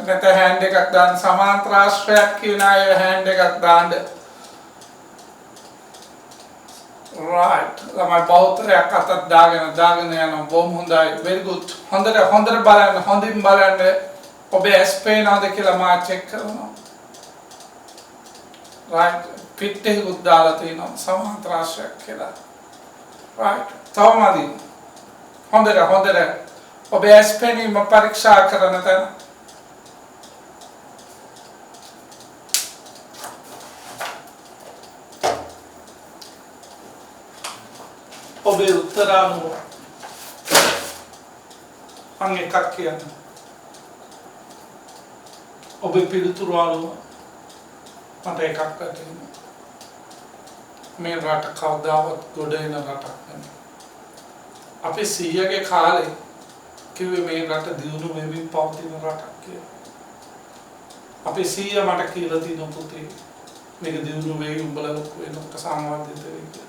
නැත්නම් හෑන්ඩ් එකක් දාන්න සමාන්තරාශ්‍රයක් කියන අය හෑන්ඩ් එකක් දාන්න right ළමයි බෞද්ධයක් අතක් දාගෙන යනවා බොහොම හොඳයි very good හොඳට බලන්න හොඳින් බලන්න ඔබේ ඇස් පේනවද කියලා මා චෙක් කරනවා right පිට එකක් දාලා තියෙනවා සමාන්තරාශ්‍රයක් කියලා right තවමදි හොඳට ඔබේ ඇස් පෙනීම පරීක්ෂා කරන තැන ඔබේ උත්තර අනුව මම එකක් කියන්න ඔබේ පිළිතුරු අනුව මට එකක් වැටහෙනවා මේ රට කවදාවත් ගොඩ එන රටක් නෙමෙයි අපි 100ගේ කාලේ කිව්වේ මේ රට දියුණු වෙමින් පවතින රටක් කියලා අපි 100 මට කියලා තියෙන පුතේ මේක දියුණු වෙයි උඹලා ලොකු වෙනකොට සාමාන්‍යද වෙයි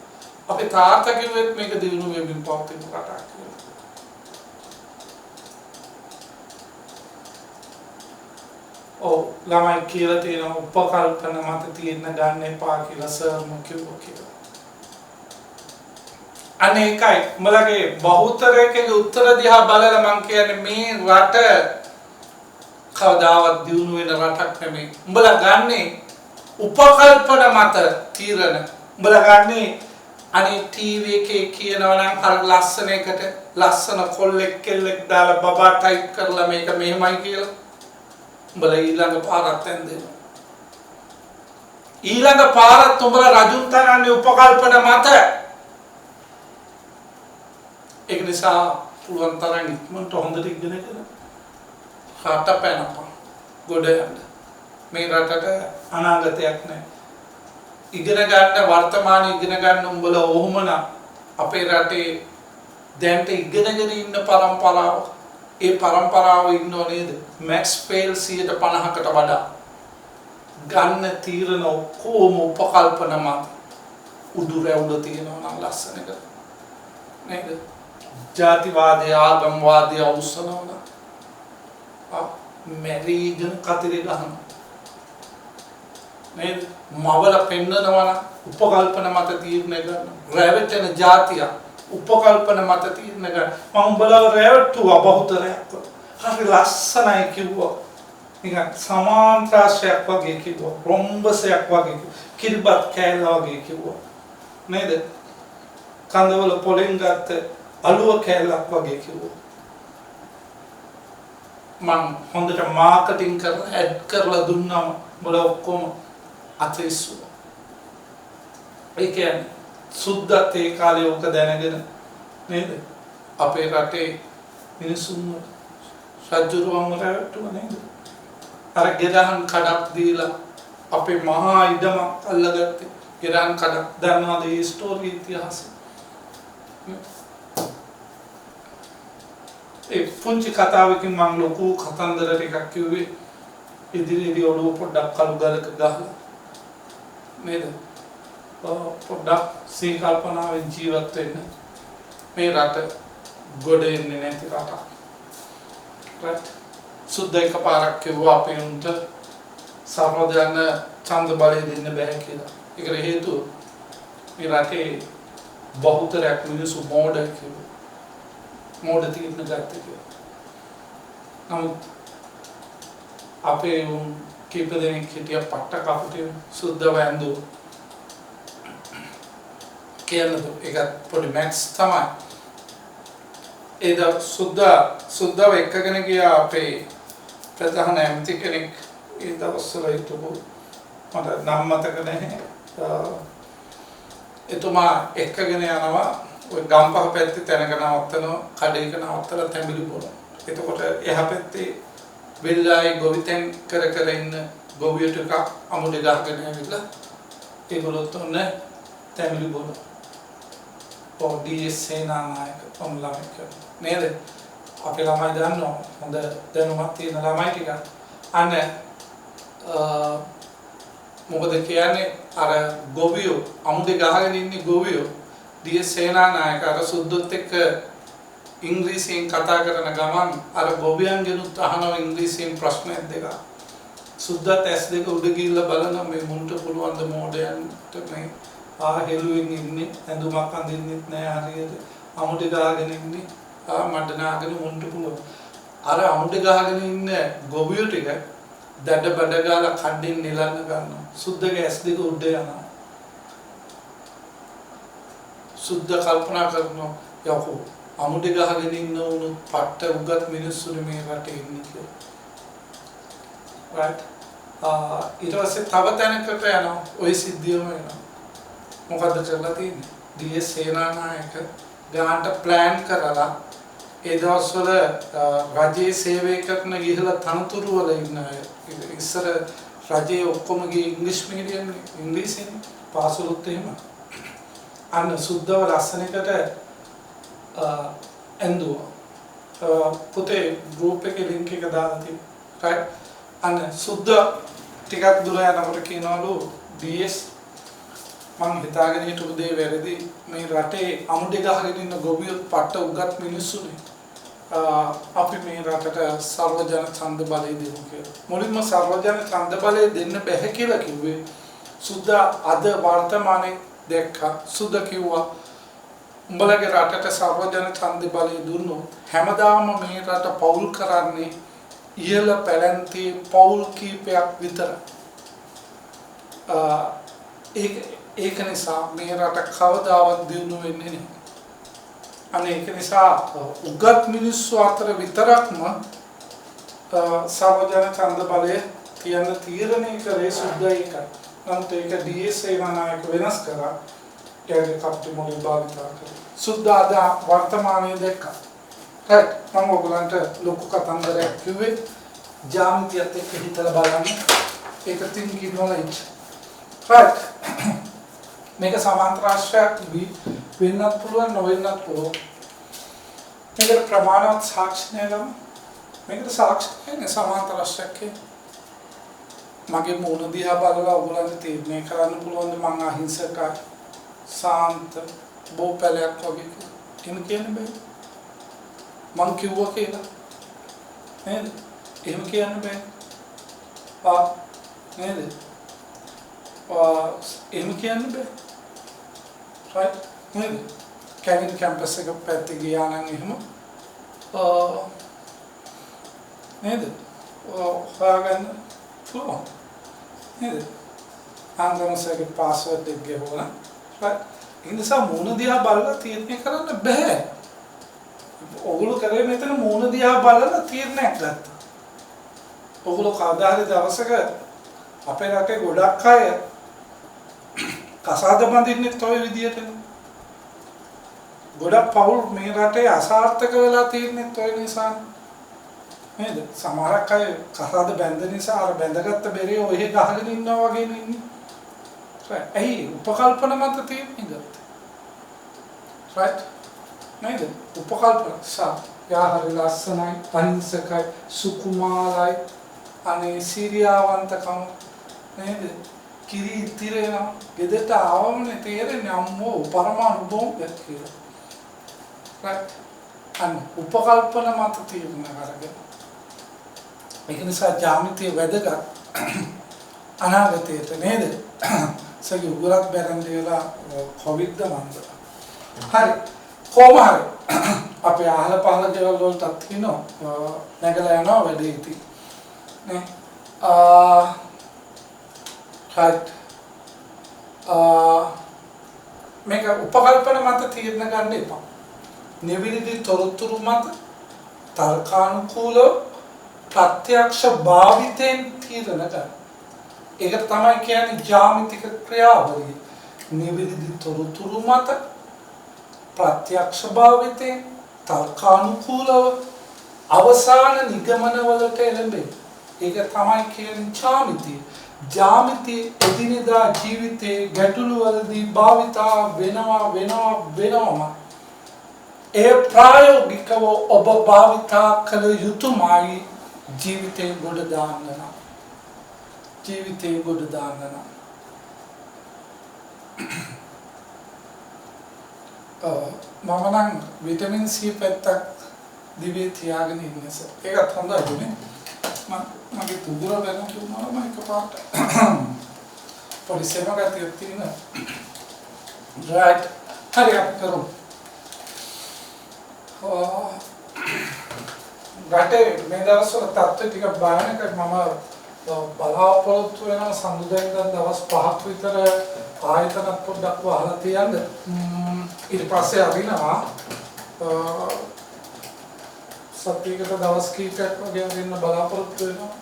අපි තාත්තා කිව්වෙත් මේක දියුණු වෙමින් පවතින රටක් කියලා ඔව් ළමයි කියලා තියෙන උපකල්පන මත තියෙන ගන්න එපා කියලා සර්ම කිව්වා කියලා අනේකයි මලගේ බහුතරයේ උත්තර දිහා බලලා මං කියන්නේ මේ රට කවදාවත් දියුණු වෙන රටක් නෙමෙයි උඹලා ගන්නේ උපකල්පන මත තීරණ උඹලා ගන්නේ අනේ ටීවී එකේ කියනවා නම් අර ලස්සන එකට ලස්සන කොල්ලෙක් කෙල්ලෙක් දාලා බබා ටයිප් කරලා මේක මෙහෙමයි කියලා උඹලා ඊළඟ පාරක් තැන්දෙනවා ඊළඟ පාරත් උඹලා රජුන් තරන්නේ උපකල්පන මත ඒක නිසා පුළුවන් තරම් ඉක්මනට හොඳට ඉගෙන ගන්න හට පැනපන් ගොඩ යන්න මේ රටට අනාගතයක් නැහැ ඉගෙන ගන්න වර්තමානයේ ඉගෙන ගන්න උඹලා ඔහොමනම් අපේ රටේ දැන්ට ඉගෙනගෙන ඉන්න පරම්පරාව ඒ පරම්පරාව ඉන්නව නේද මැක්ස් ෆේල් 50%කට වඩා ගන්න තීරණ ඔක්කොම උපකල්පන මත උඩු රැවුල තියෙනවා නම් ලස්සනකට නේද ජාතිවාදී ආගම්වාදී අවසනවල මැරීගෙන කතරේ ගහන නේද මවල පෙන්නනවා උපකල්පන මත තීරණය කරන රැවටෙන ජාතිය උපකල්පන මත තීරණය කරන මම උඹලා රැවටුවා බහුතරයක් හරි ලස්සනයි කිව්වා නිකන් සමාන්තරාශ්‍රයක් වගේ කිව්වා රොම්බසයක් වගේ කිරිබත් කෑල්ල වගේ කිව්වා නේද කන්දවල පොලෙන් ගත්ත අලුව කෑල්ලක් වගේ කිව්වා මම හොඳට මාකටිං කරලා ඇඩ් කරලා දුන්නාම මොළ ඔක්කොම අතේසුවා ඒ කියන්නේ සුද්ධත් ඒ කාලේ ඔක දැනගෙන නේද අපේ රටේ මිනිසුන් සජ්ජුරුවම රැවටුවා නේද අර ගෙදහන් කඩක් දීලා අපේ මහා ඉඩම අල්ලගත්තේ ගෙදහන් කඩක් දන්නවද මේ ස්ටෝරි ඉතිහාසය ඒ පුංචි කතාවකින් මම ලොකු කතන්දර ටිකක් කිව්වේ ඉදිරියේදී ඔළුව පොඩ්ඩක් කළු ගලක ගහලා නේද පොඩ්ඩක් සීකල්පනාවෙන් ජීවත් වෙන්න මේ රට ගොඩ එන්නේ නැති රටක් right සුද්ධ එකපාරක් කිව්වා අපේ උන්ට සර්වදයන් ඡන්ද බලය දෙන්න බෑ කියලා ඒකට හේතුව මේ රටේ බහුතරයක් මිනිස්සු මෝඩ කිව්වා මෝඩ තීරණ ගත්තේ කියලා නමුත් අපේ උන් කීප දෙනෙක් හිටිය පට්ට කපුටේ සුද්ධ වැන්දු කියනද ඒක පොඩි මැක්ස් තමයි ඒද සුද්ධව එක්කගෙන ගියා අපේ ප්‍රධාන ඇමති කෙනෙක් ඒ දවස්වල හිටපු මට නම් මතක නැහැ එතුමා එක්කගෙන යනවා ඔය ගම්පහ පැත්තේ තැනක නවත්තනවා කඩේක නවත්තලා තැඹිලි බොනවා එතකොට එහා පැත්තේ වෙල්ලායි ගොවිතැන් කර ඉන්න ගොවියෝ ටික අමුඩේ ගහගෙන ඇවිල්ලා ඒගොල්ලොත් ඔන්න තැඹිලි බොනවා ඩීඑස් සේනානායක ළමයි නේද අපේ ළමයි දන්නවා හොඳ දැනුමක් තියෙන ළමයි ටික අන්න මොකද කියන්නේ අර ගොවියෝ අමුඩේ ගහගෙන ඉන්නේ ගොවියෝ ඩීඑස් සේනානායක අර සුද්ධොත් එක්ක ඉංග්‍රීසියෙන් කතා කරන ගමන් අර ගොවියන්ගෙනුත් අහනවා ඉංග්‍රීසියෙන් ප්‍රශ්න දෙක. සුද්දත් ඇස් දෙක උඩ ගිහිල්ලා බලන මේ මුන්ට පුළුවන් ද මොඩයන්ට මේ හෙළුවෙන් ඉන්නේ ඇඳුමක් අඳින්නෙත් නෑ හරියට අමුඩ ගහගෙන ඉන්නේ මඩ නාගෙන මුන්ට පුළුවන්. අර අමුඩ ගහගෙන ඉන්න ගොවියෝ ටික දඩ බඩ ගාලා කඩින් නිලන්න ගන්නවා. සුද්දගේ ඇස් දෙක උඩ යනවා. සුද්ද කල්පනා කරනවා යකෝ අමුඩ ගහගෙන ඉන්න උණු පට්ට උගත් මිනිස්සුනේ මේ රටේ ඉන්නේ කියලා. right ඊට පස්සේ තව තැනකට යනවා ওই සිද්ධියම වෙනවා. මොකද්ද කරලා තියෙන්නේ? ඩී.එස්. සේනානායක ගාන්ට ප්ලෑන් කරලා ඒ දවස්වල රජයේ සේවය කරන ගිහලා තනතුරු වල ඉන්න අය ඉස්සර රජයේ ඔක්කොම ගියේ ඉංග්‍රීසි මීඩියම් ඉංග්‍රීසියෙන් පාසලුත් එහෙම අන්න සුද්දව ලස්සනකට ඇඳුවා පුතේ ගෲප් එකේ ලින්ක් එක දාලා තියෙනවා right අන්න සුද්ද ටිකක් දුර යනකොට කියනවලු ඩී.එස්. මම හිතාගෙන හිටපු දේ වැරදි මේ රටේ අමුඩේ ගහගෙන ඉන්න ගොවියොත් පට්ට උගත් මිනිස්සුනේ අපි මේ රටට සර්වජන ඡන්ද බලය දෙමු කියලා. මුලින්ම සර්වජන ඡන්ද බලය දෙන්න බැහැ කියලා කිව්වේ සුද්ද අද වර්තමානයේ දැක්කා. සුද්ද කිව්වා උඹලගේ රටට සර්වජන ඡන්ද බලය දුන්නොත් හැමදාම මේ රට පවුල් කරන්නේ ඉහළ පැලැන්ති පවුල් කීපයක් විතරයි. ඒක නිසා මේ රට කවදාවත් දියුණු වෙන්නේ නැහැ. අනේ ඒක නිසා උගත් මිනිස්සු අතර විතරක්ම සර්වජන ඡන්ද බලය තියන්න තීරණය කරේ සුද්ද ඒකයි. නමුත් ඒක ඩී.එස්. සේනානායක වෙනස් කරා. ඒකේ කප්ටි මොලේ භාවිත කරා. සුද්ද අද වර්තමානයේ දැක්කා. right මම ඔයගලන්ට ලොකු කතන්දරයක් කිව්වේ ජ්‍යාමිතියත් එක්ක හිතලා බලන්න. ඒක thinking knowledge. right මේක සමාන්තර ආශ්‍රයක් වෙන්නත් පුළුවන් නොවෙන්නත් පුළුවන්. මේකට ප්‍රමාණවත් සාක්ෂි නේද? මේකට සාක්ෂි නැහැ සමාන්තර ආශ්‍රයක්. මගේ මූණ දිහා බලලා ඔයගොල්ලන්ට තීරණය කරන්න පුළුවන් මම අහිංසකයි සාන්ත බෝපලයක් වගේ එහෙම කියන්න බෑ. මං කිව්වා කියලා නේද? එහෙම කියන්න බෑ. නේද? එහෙම කියන්න බෑ. right නේද? කැවින් කැම්පස් එක පැත්තේ ගියා නම් එහෙම නේද? හොයාගන්න පුළුවන් නේද? අංගමසගේ පාස්වර්ඩ් එක ගෙවුවා. right ඒ නිසා මූණ දිහා බලලා තීරණය කරන්න බෑ. ඔගොල්ලෝ කරේ මෙතන මූණ දිහා බලලා තීරණයක් ගත්තා. ඔගොල්ලෝ කවදා හරි දවසක අපේ රටේ ගොඩක් අය කසාද බඳින්නේ toy විදියටනේ. ගොඩක් පවුල් මේ රටේ අසාර්ථක වෙලා තියෙන්නේ toy නිසා. නේද? සමහරක් අය කසාද බැඳ නිසා අර බැඳගත්ත බෙරේ ඔහෙ ගහගෙන ඉන්නවා වගේ ඉන්නේ. ඇයි උපකල්පන මත තියෙන්නේ ගත්තා. right නේද? උපකල්පන යාහරි ලස්සනයි අහිංසකයි සුකුමාරයි අනේ සිරියාවන්තකම නේද? කිරි ඉතිරේනවා ගෙදරට ආවමනේ තේරෙන්නේ අම්මෝ පරමාණු බෝම්බයක් කියලා. right අන්න උපකල්පන මත තියෙන කරගෙන ඒක නිසා ජ්‍යාමිතිය වැදගත් අනාගතයට නේද? සගේ උගලක් බැරන්දි වෙලා කොවිඩ් මන්ද. හරි කොහොම හරි අපේ අහල පහල දේවල් වලටත් තියෙනවා නැගලා යනවා වැඩේ ඉතින් නේ right මේක උපකල්පන මත තීරණ ගන්න එපා. නිවිලිදි තොරතුරු මත තර්කානුකූලව ප්‍රත්‍යක්ෂ භාවිතෙන් තීරණ ගන්න. ඒක තමයි කියන්නේ ජ්‍යාමිතික ක්‍රියාවලිය. නිවිලිදි තොරතුරු මත ප්‍රත්‍යක්ෂ භාවිතෙන් තර්කානුකූලව අවසාන නිගමනවලට එළඹෙන. ඒක තමයි කියන්නේ ජ්‍යාමිතිය. ජ්‍යාමිතිය එදිනෙදා ජීවිතයේ ගැටලුවලදී භාවිතා වෙනවම ඒ ප්‍රායෝගිකව ඔබ භාවිතා කළ යුතුමයි ජීවිතේ ගොඩ දාන්න නම්. ජීවිතේ ගොඩ දාන්න නම් මම නම් විටමින් C පැත්තක් දිවේ තියාගෙන ඉන්නේ සර්. ඒකත් හොඳයිනේ. මගේ තුගුර වෙන තුනම එකපාරට පොලිසියම ගතියක් තියෙනවා. right. හරි අපි කරමු. රටේ මේ දවස්වල තත්ත්වය ටිකක් භයානකයි. මම බලාපොරොත්තු වෙනවා සමුදෙන්දන් දවස් 5ක් විතර ආයතනත් පොඩ්ඩක් වහලා තියන්න. ඊට පස්සේ අරිනවා සතියකට දවස් කීපයක් වගේ අරින්න බලාපොරොත්තු වෙනවා.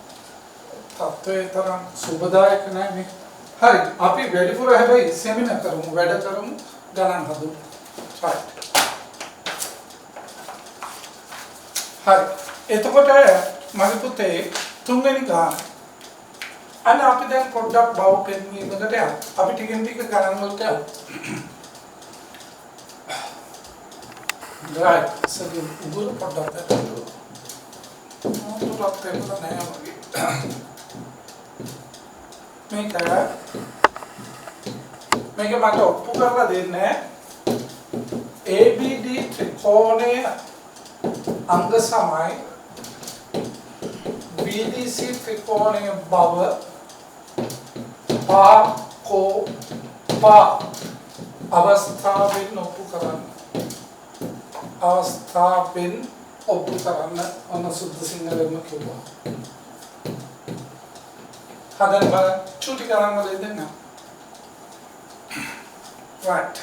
තත්ත්වය තරම් සුබදායක නැහැ මේ. හරි අපි වැඩිපුර හැබැයි සෙමිනාර් කරමු වැඩ කරමු ගණන් හදමු. හරි එතකොට මගේ පුතේ තුන්වෙනි ගාන අන්න අපි දැන් පොඩ්ඩක් බව පෙන්වීමකට යමු. අපි ටිකෙන් ටික ගණන් වලට යමු. right so උගුර පොඩ්ඩක් දැක්කෝ. මොකක්ද තේරුණා නැහැ වගේ. මේක මට ඔප්පු කරලා දෙන්නේ ABD ත්‍රිකෝණයේ අංග සමයි BDC ත්‍රිකෝණයේ බව පා අවස්ථාවෙන් ඔප්පු කරන්න. අවස්ථාවෙන් ඔප්පු කරන්න ඔන්න සුද්ධ සිංහලෙන්ම කිව්වා. හදන්න බලන්න චුටි ගණන් වල දෙන්න. right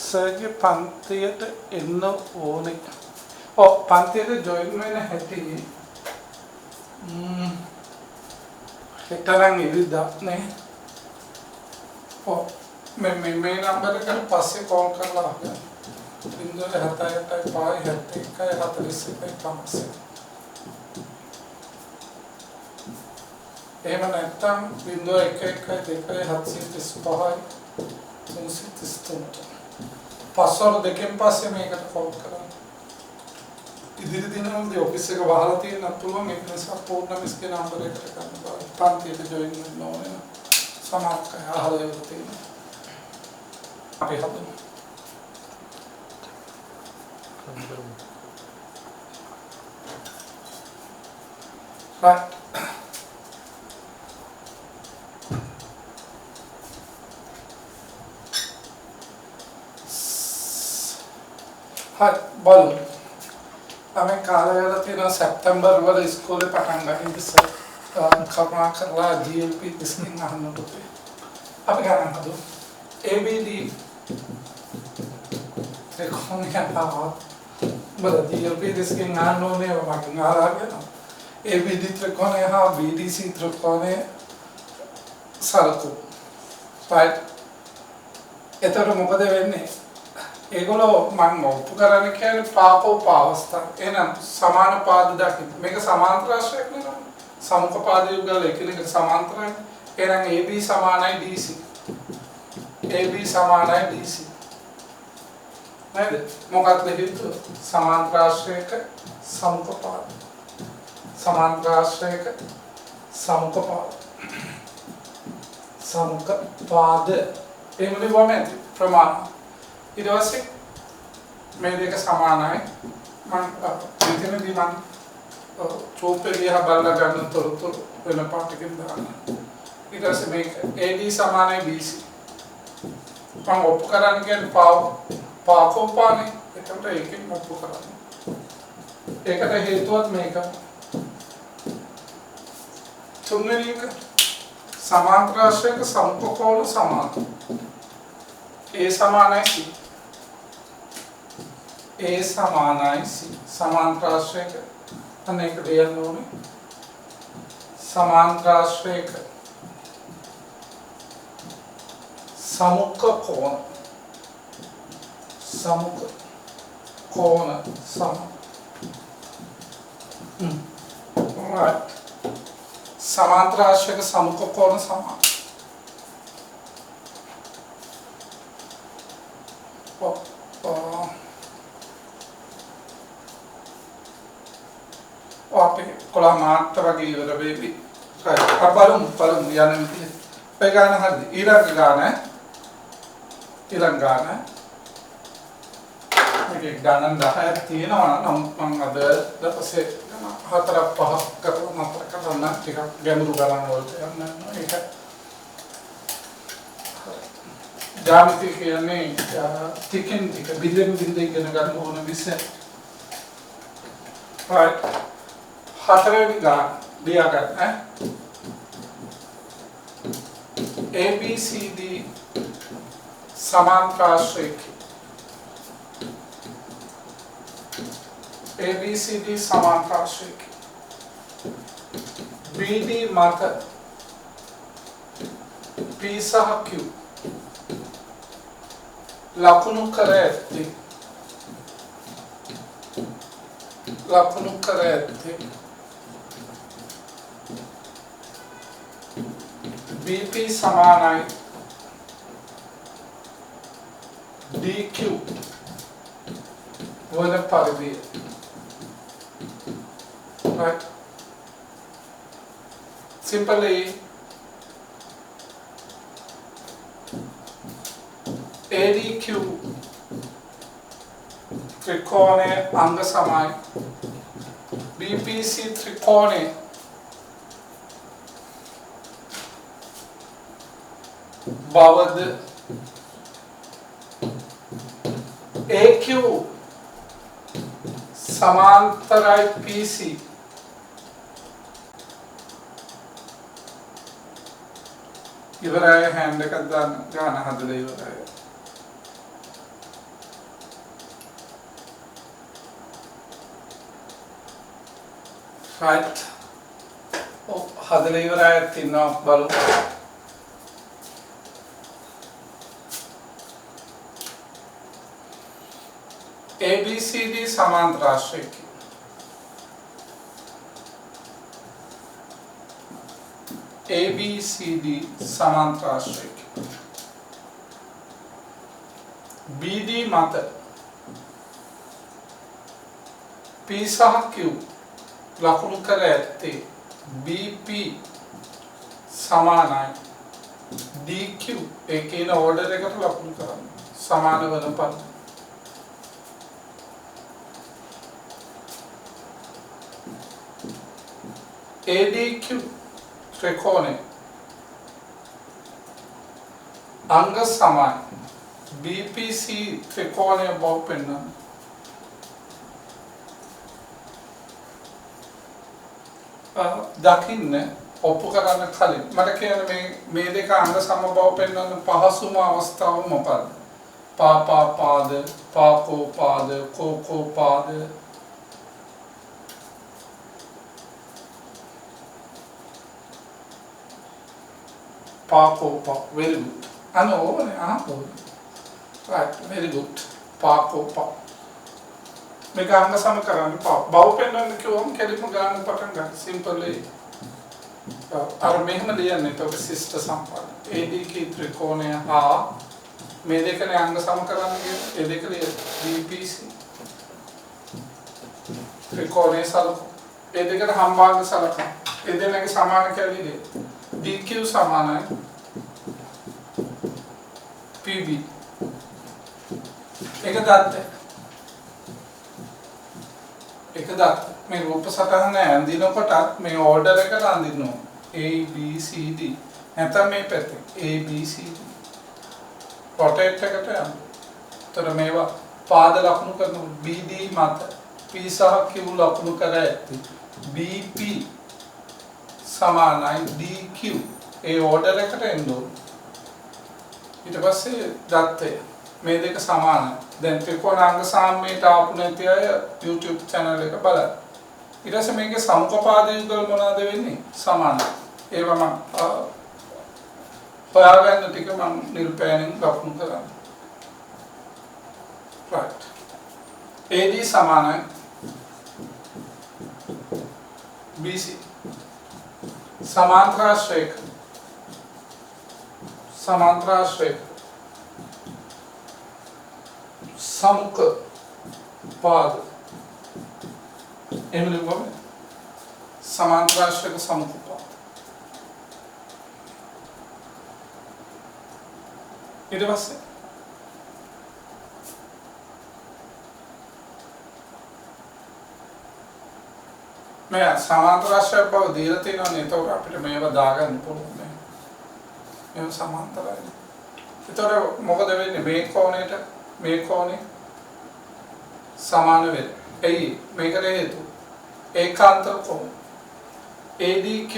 සර්ගේ පන්තියට එන්න ඕනේ. පන්තියට ජොයින් වෙන්න හැටි හෙටනම් ඉරිදා නේ. මේ නම්බර එකට පස්සේ කෝල් කරලා අහන්න. 078 571 41 එහෙම නැත්නම් 011 2 පාස්වර්ඩ් දෙකෙන් පස්සේ මේකට කෝල් කරන්න. ඉදිරි දිනවලදී ඔෆිස් එක වහලා තියෙනත් පුළුවන්. ඒක නිසා පූර්ණ මිස්ගේ නම්බර එකට ගන්න බලන්න. පන්තියට ජොයින් වෙන්න ඕනේ. සමාප්තය අහලා තියෙනවා. අපි හදමු. right හරි බලමු. අපි කාලයකට තියෙන සැප්තැම්බර් වල ඉස්කෝලේ පටන් ගන්න ඉතින් කරුණා කරලා GLP ටෙස්ටිං අහන්න පුතේ. අපි ගණන් හදමු. ABD ත්‍රිකෝණයක් පාවා බල GLP ටෙස්ටිං අහන්න ඕනේ මම ආරගෙන ABD ත්‍රිකෝණය හා BDC ත්‍රිකෝණය සලකමු. right එතකොට මොකද වෙන්නේ? ඒගොල්ලෝ මම ඔප්පු කරන්න කියන්නේ පාපෝ පාවස්ථා. එහෙනම් සමාන පාද දකින්න. මේක සමාන්තර ආශ්‍රයක් නෙවෙයි. සමුඛ පාද යුගල එකිනෙකට සමාන්තරයි. එහෙනම් AB සමානයි DC. AB සමානයි DC. නේද? මොකක්ද හේතුව? සමාන්තර ආශ්‍රයක සමුඛ පාද. සමාන්තර ආශ්‍රයක සමුඛ පාද. සමුඛ පාද එහෙම ලියුවම ඇති ප්‍රමාණ. ඊට පස්සේ මේ දෙක සමානයි. මම මෙතනදී මම චෝපේ දිහා බලලා ගන්න තොරතුරු වෙන පාටකින් දාන්න. ඊට පස්සේ මේක AD සමානයි BC. මම ඔප්පු කරන්න කියන්නේ පාකෝපානේ. එතකොට ඒකෙන් ඔප්පු කරන්න. ඒකට හේතුවත් මේක. තුන්වෙනි එක සමාන්තර ආශ්‍රයක සමුඛ කෝණ සමාන. A සමානයි C. A සමානයි C. සමාන්තර ආශ්‍රයක අනේක දෙයන්න ඕනේ. සමාන්තර ආශ්‍රයක සමුඛ කෝණ. සමුඛ කෝණ සම. right. සමාන්තර ආශ්‍රයක සමුඛ කෝණ සමාන. आप कोला मार्ट वगे इवर बेबी अब බලමු යන විදිය. ඔය ගාන හරිද? ඊළඟ ගාන මේකේ ගණන් 10ක් තියෙනවා. නමුත් මම අද ඊපස්සේ 4ක් 5ක් කරලා නතර කරන්න ටිකක් ගැඹුරු ගණන් වලට යන්න ඒක. ජ්‍යාමිතිය කියන්නේ ටිකෙන් ටික බිඳෙන් බිඳ ඉගෙන ගන්න ඕන විෂය. right. 4වෙනි ගාන ලියා ගන්න ABCD समांतराश्रयिक ABCD समांतराश्रयिक BD मत P सह Q ලකුණු කර ඇත්තේ BP समानाई DQ वह परिधि right simply ADQ त्रिकोणे अंग समाय BPC त्रिकोणे बावद AQ समांतराय PC इवराय हैंड का गाना हदले इवराय right ओ हदले इवराय तीनों बालू ABCD समांतराश्रयिक ABCD समांतराश्रयिक BD मत P सह Q लකුණු කර ඇත්තේ BP සමානයි DQ ඒ කියන ඕඩර් එකට ලකුණු කරන්න සමාන වෙන පද ADQ त्रिकोणे अंग समान BPC त्रिकोणे बहुपिण्ड දකින්න ඔප්පු කරන්න කලින් මට කියන්න මේ දෙක අංග සම බව පෙන්වන්න පහසුම අවස්ථාව මොකක්ද? පාද පාකෝ පාද කෝකෝ පාද පාකෝ very good right very good පාකෝ මේක අංග සම කරන්න බව පෙන්වන්න කිව්වම කෙලින්ම ගන්න පටන් ගන්න සිම්පලි අර මෙහෙම ලියන්න ඒක විශිෂ්ට සම්පාද ADQ ත්‍රිකෝණය හා මේ දෙකනේ අංග සම කරන්න කියන්නේ ඒ දෙක BPC ත්‍රිකෝණය සලකුණු ඒ දෙකට හම්බාංග සලකන ඒ දෙකේ සමාන කැවිලි DQ සමානයි PB එක දත්ත මේ රූප සටහන ඇඳිනකොටත් මේ ඕඩර් එකට අඳින්න ඕන A B C D නැත්නම් මේ පැත්තේ A B C D rotate එකට යන්න. ତර මේවා පාද ලකුණු කරන BD මත P සහ Q ලකුණු කර ඇත්තේ BP සමානයි DQ ඒ ඕඩර් එකට එන්න ඕන. ඊට පස්සේ දත්තය මේ දෙක සමානයි. දැන් ත්‍රිකෝණාංග සාම්‍යයට ආපු නැති අය YouTube channel එක බලන්න. ඊට පස්සේ මේකේ සමුපපාද යුගල මොනවද වෙන්නේ? සමානයි. ඒවා මම හොයාගන්න ටික මම නිර්පෑනින් ලකුණු කරන්න. right. AD සමානයි BC समांतराश्रयिक समुख पाद एम लिखो සමාන්තරාශ්‍රයක සමකෝප. ඊට පස්සේ මේ සමාන්තරාශ්‍රය බව දීලා තියෙනවානේ. ඒතකොට අපිට මේව දාගන්න පුළුවන් නේ. මේව සමාන්තරයි. ඒතකොට මොකද වෙන්නේ මේ කෝණයට මේ කෝණේ සමාන වෙන්නේ. එයි මේකට හේතුව ඒකාන්තර කෝණ ADQ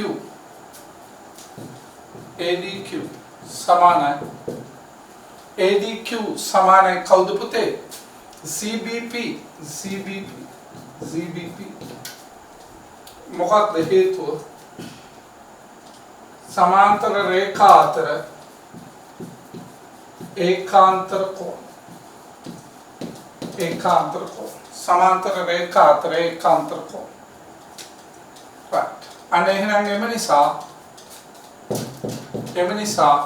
සමානයි ADQ සමානයි කවුද පුතේ CBP මොකක්ද හේතුව සමාන්තර රේඛා අතර ඒකාන්තර කෝණ සමාන්තර රේඛා අතර ඒකාන්තර කෝණ. right අන්න එහෙනම් එම නිසා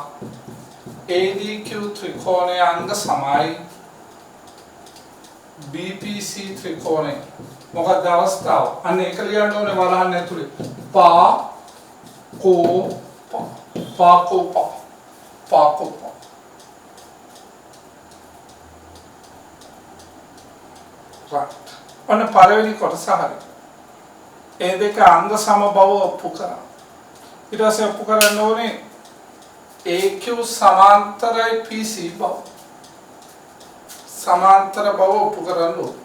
ADQ ත්‍රිකෝණයේ අංග සමයි BPC ත්‍රිකෝණය. මොකක්ද අවස්ථාව? අන්න ඒක ලියන්න ඕනේ වලහන් ඇතුලේ. පාකෝප right ඔන්න පළවෙනි කොටස හරි. ඒ දෙක අංග සම බව ඔප්පු කරා. ඊට පස්සේ ඔප්පු කරන්න ඕනේ AQ සමාන්තරයි PC බව. සමාන්තර බව ඔප්පු කරන්න ඕනේ.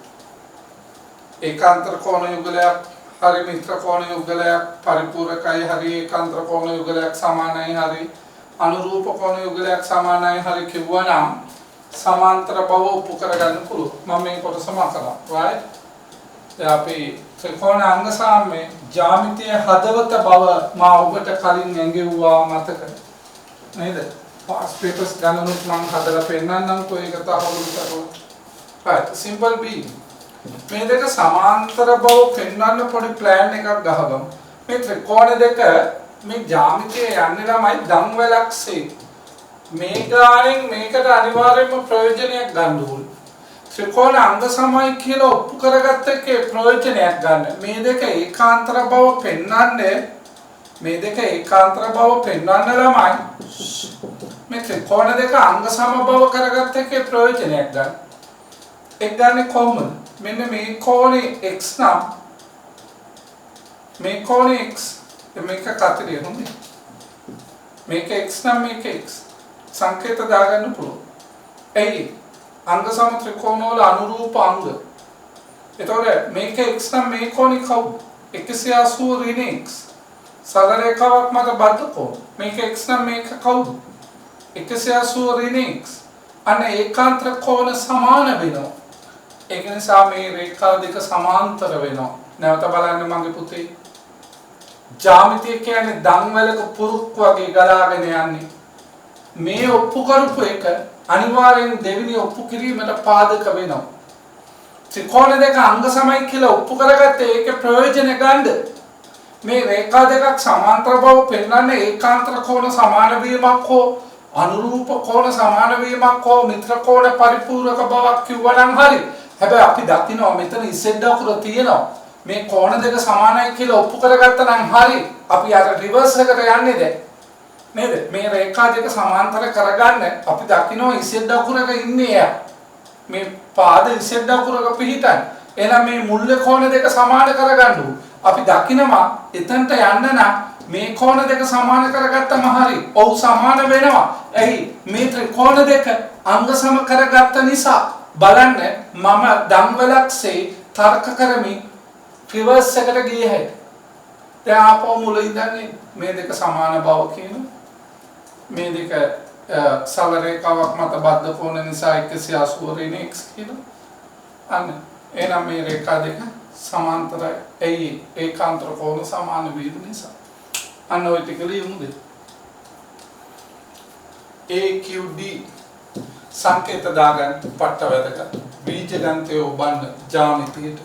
ඒකාන්තර කෝණ යුගලයක් හරි මිත්‍ර කෝණ යුගලයක් පරිපූර්ණකයි හරි ඒකාන්තර කෝණ යුගලයක් සමානයි හරි අනුරූප කෝණ යුගලයක් සමානයි හරි කිව්වනම් සමාන්තර බව ඔප්පු කරගන්න පුළුවන්. මම මේ කොටසම කරා. right දැන් අපි ත්‍රිකෝණ අංග සාම්‍ය ජ්‍යාමිතිය හදවත බව මා ඔබට කලින් ඇඟෙව්වා මතක නේද? පාස් පේපර්ස් ගන්නනොත් මම හදලා පෙන්නන්නම් කොයි එක තහවුරු කරලා. right simple b මේ දෙක සමාන්තර බව පෙන්වන්න පොඩි ප්ලෑන් එකක් ගහගමු. මේ ත්‍රිකෝණ දෙක මේ ජ්‍යාමිතිය යන්නේ ළමයි දම්වැලක්සේ. මේ ගානෙන් මේකට අනිවාර්යයෙන්ම ප්‍රයෝජනයක් ගන්න ඕනේ. ත්‍රිකෝණ අංග සමයි කියලා ඔප්පු කරගත්ත එකේ ප්‍රයෝජනයක් ගන්න. මේ දෙක ඒකාන්තර බව පෙන්වන්නේ ළමයි මේ ත්‍රිකෝණ දෙක අංග සම බව කරගත්ත එකේ ප්‍රයෝජනයක් ගන්න. එක් ගන්න කොහොමද? මෙන්න මේ කෝණේ x නම් මේ කෝණේ x මේක කතරිය හොඳයි. මේක x නම් මේක x සංකේත දාගන්න පුළුවන්. එයි අංග සම ත්‍රිකෝණ වල අනුරූප අංග. එතකොට මේක x නම් මේ කෝණේ කවුද? 180 ඍණ x. සරල රේඛාවක් මත බද්ධ කෝණ. මේක x නම් මේක කවුද? 180 ඍණ x. අන්න ඒකාන්තර කෝණ සමාන වෙනවා. ඒක නිසා මේ රේඛා දෙක සමාන්තර වෙනවා. නැවත බලන්න මගේ පුතේ. ජ්‍යාමිතිය කියන්නේ දන්වැලක පුරුක් වගේ ගලාගෙන යන්නේ. මේ ඔප්පු කරපු එක අනිවාර්යෙන් දෙවෙනි ඔප්පු කිරීමට පාදක වෙනවා. ත්‍රිකෝණ දෙක අංග සමයි කියලා ඔප්පු කරගත්තේ ඒකේ ප්‍රයෝජන ගන්න. මේ රේඛා දෙකක් සමාන්තර බව පෙන්වන්නේ ඒකාන්තර කෝණ සමාන වීමක් හෝ අනුරූප කෝණ සමාන වීමක් හෝ මිත්‍ර කෝණ පරිපූර්ණක බවක් කිව්වනම් හරි. හැබැයි අපි දකිනවා මෙතන ඉසෙඩ් අකුර තියෙනවා. මේ කෝණ දෙක සමානයි කියලා ඔප්පු කරගත්තා නම් හරි. අපි අර රිවර්ස් එකට යන්නේ දැන්. නේද? මේ රේඛා දෙක සමාන්තර කරගන්න අපි දකිනවා ඉසෙඩ් අකුරක ඉන්නේ යා. මේ පාද ඉසෙඩ් අකුරක පිහිටන්. එහෙනම් මේ මුල්ල කෝණ දෙක සමාන කරගන්න ඕන. අපි දකිනවා එතනට යන්න නම් මේ කෝණ දෙක සමාන කරගත්තම හරි. ඔව් සමාන වෙනවා. එයි මේ ත්‍රිකෝණ දෙක අංග සම කරගත්ත නිසා බලන්න මම දම්වැලක්සේ තර්ක කරමින් රිවර්ස් එකට ගියේ හැටි. දැන් ආපහු මුල ඉඳන් මේ දෙක සමාන බව කියනවා. මේ දෙක සරල රේඛාවක් මත බද්ධ කෝණ නිසා 180 ඍණ x කියනවා. අන්න එහෙනම් මේ රේඛා දෙක සමාන්තරයි. එයි ඒකාන්තර කෝණ සමාන වීම නිසා. අන්න ඔය ටික ලියමුද? AQD සංකේත දාගන්න පට්ට වැදගත්. බීජගන්තය ඔබන්න ජ්‍යාමිතියට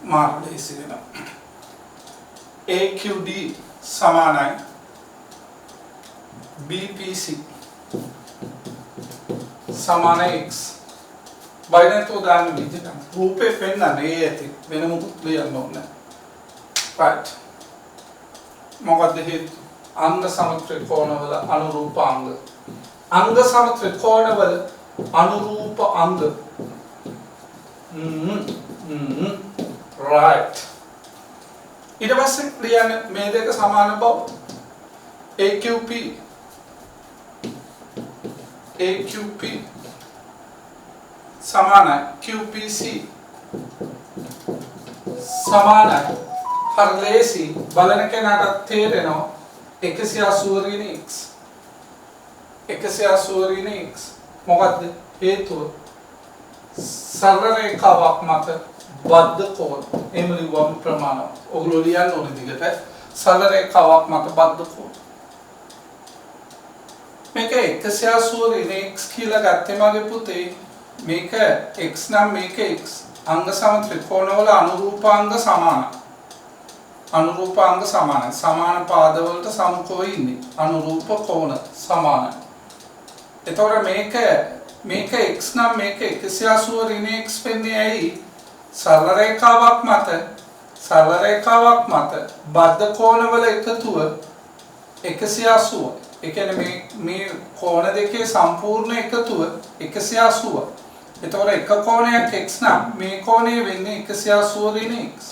මාර්ගදේශ වෙනවා. AQD සමානයි BPC සමාන x. බයිනතෝ දාන්න බීජගන්ත. රූපේ පෙන්නන්නේ ඇති වෙන මොකුත් ලියන්න ඕනේ. right. මොකද්ද හේතුව? අංග සම ත්‍රිකෝණවල අනුරූපාංග. අංග සම ත්‍රිකෝණවල අනුරූප අංග. right. ඊට පස්සේ ලියන්න මේ දෙක සමාන බව. AQP සමානයි QPC සමානයි. හරි ලේසි. බලන කෙනාට තේරෙනවා 180 ඍණ x 180 ඍණ x මොකද්ද හේතුව? සරල රේඛාවක් මත බද්ධ කෝණ. එහෙම ලිව්වම ප්‍රමාණවත්. ඔගොල්ලෝ ලියන්න ඕනේ දිගට සරල රේඛාවක් මත බද්ධ කෝණ. මේක 180 ඍණ x කියලා ගත්තේ මගේ පුතේ. මේක x නම් මේක x. අංග සම ත්‍රිකෝණවල අනුරූපාංග සමානයි. අනුරූපාංග සමානයි. සමාන පාදවලට සමුකව ඉන්නේ. අනුරූප කෝණ සමානයි. එතකොට මේක x නම් මේක 180 ඍණ x වෙන්නේ ඇයි? සරල රේඛාවක් මත බද්ධ කෝණවල එකතුව 180. ඒ කියන්නේ මේ කෝණ දෙකේ සම්පූර්ණ එකතුව 180. එතකොට එක කෝණයක් x නම් මේ කෝණය වෙන්නේ 180 ඍණ x.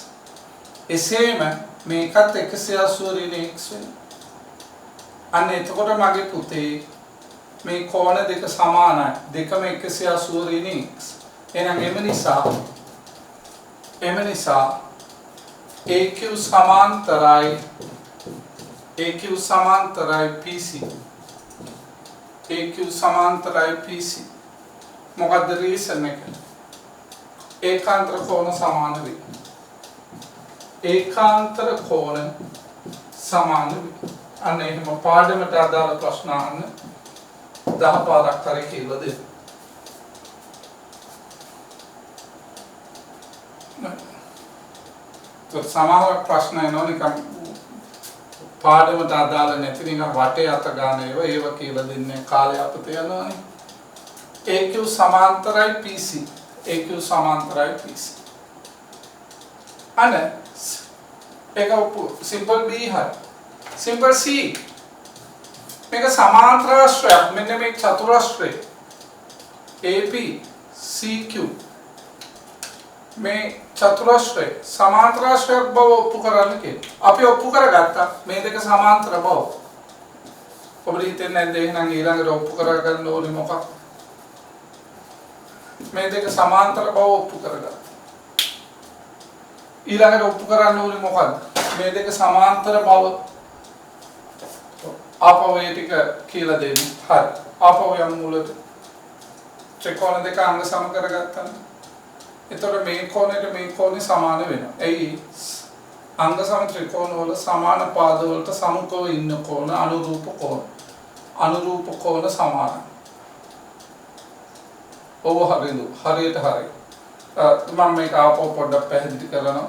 එසේම මේකත් 180 ඍණ x වෙනවා. අන්න එතකොට මගේ පුතේ මේ කෝණ දෙක සමානයි. දෙකම 180 ඍණ x. එහෙනම් එම නිසා AQ සමාන්තරයි PC. AQ සමාන්තරයි PC. මොකද්ද රීසන් එක? ඒකාන්තර කෝණ සමාන වේ. ඒකාන්තර කෝණ සමාන වේ. අන්න එහෙම පාඩමට අදාළ ප්‍රශ්න අහන්න 10 පාරක් හරි කියලා දෙන්න. සමහර ප්‍රශ්න එනවා නිකන් පාඩමට අදාළ නැති නිකන් වටේ අත ගන්න ඒව කියලා දෙන්නේ කාලය අපත යනවානේ. AQ සමාන්තරයි PC. AQ සමාන්තරයි PC. අනේ ඒක සිම්පල් B හරි. Simple C. මේක සමාන්තරාශ්‍රයක්. මෙන්න මේ චතුරාශ්‍රය AP CQ මේ චතුරාශ්‍රය සමාන්තරාශ්‍රයක් බව ඔප්පු කරන්න කියලා. අපි ඔප්පු කරගත්තා මේ දෙක සමාන්තර බව. ඔබට හිතෙන්නේ නැද්ද එහෙනම් ඊළඟට ඔප්පු කරගන්න ඕනේ මොකක්ද? මේ දෙක සමාන්තර බව ඔප්පු කරගත්තා. ඊළඟට ඔප්පු කරන්න ඕනේ මොකක්ද? මේ දෙක සමාන්තර බව ආපහු ඒ ටික කියලා දෙන්න. හරි. ආපහු යමු මුලට. ත්‍රිකෝණ දෙක අංග සම කරගත්තා. එතකොට මේ කෝණයට මේ කෝණය සමාන වෙනවා. එයි අංග සම ත්‍රිකෝණ වල සමාන පාදවලට සමුකව ඉන්න කෝණ අනුරූප කෝණ. අනුරූප කෝණ සමානයි. ඔබ හරියට හරි. මම මේක ආපහු පොඩ්ඩක් පැහැදිලි කරනවා.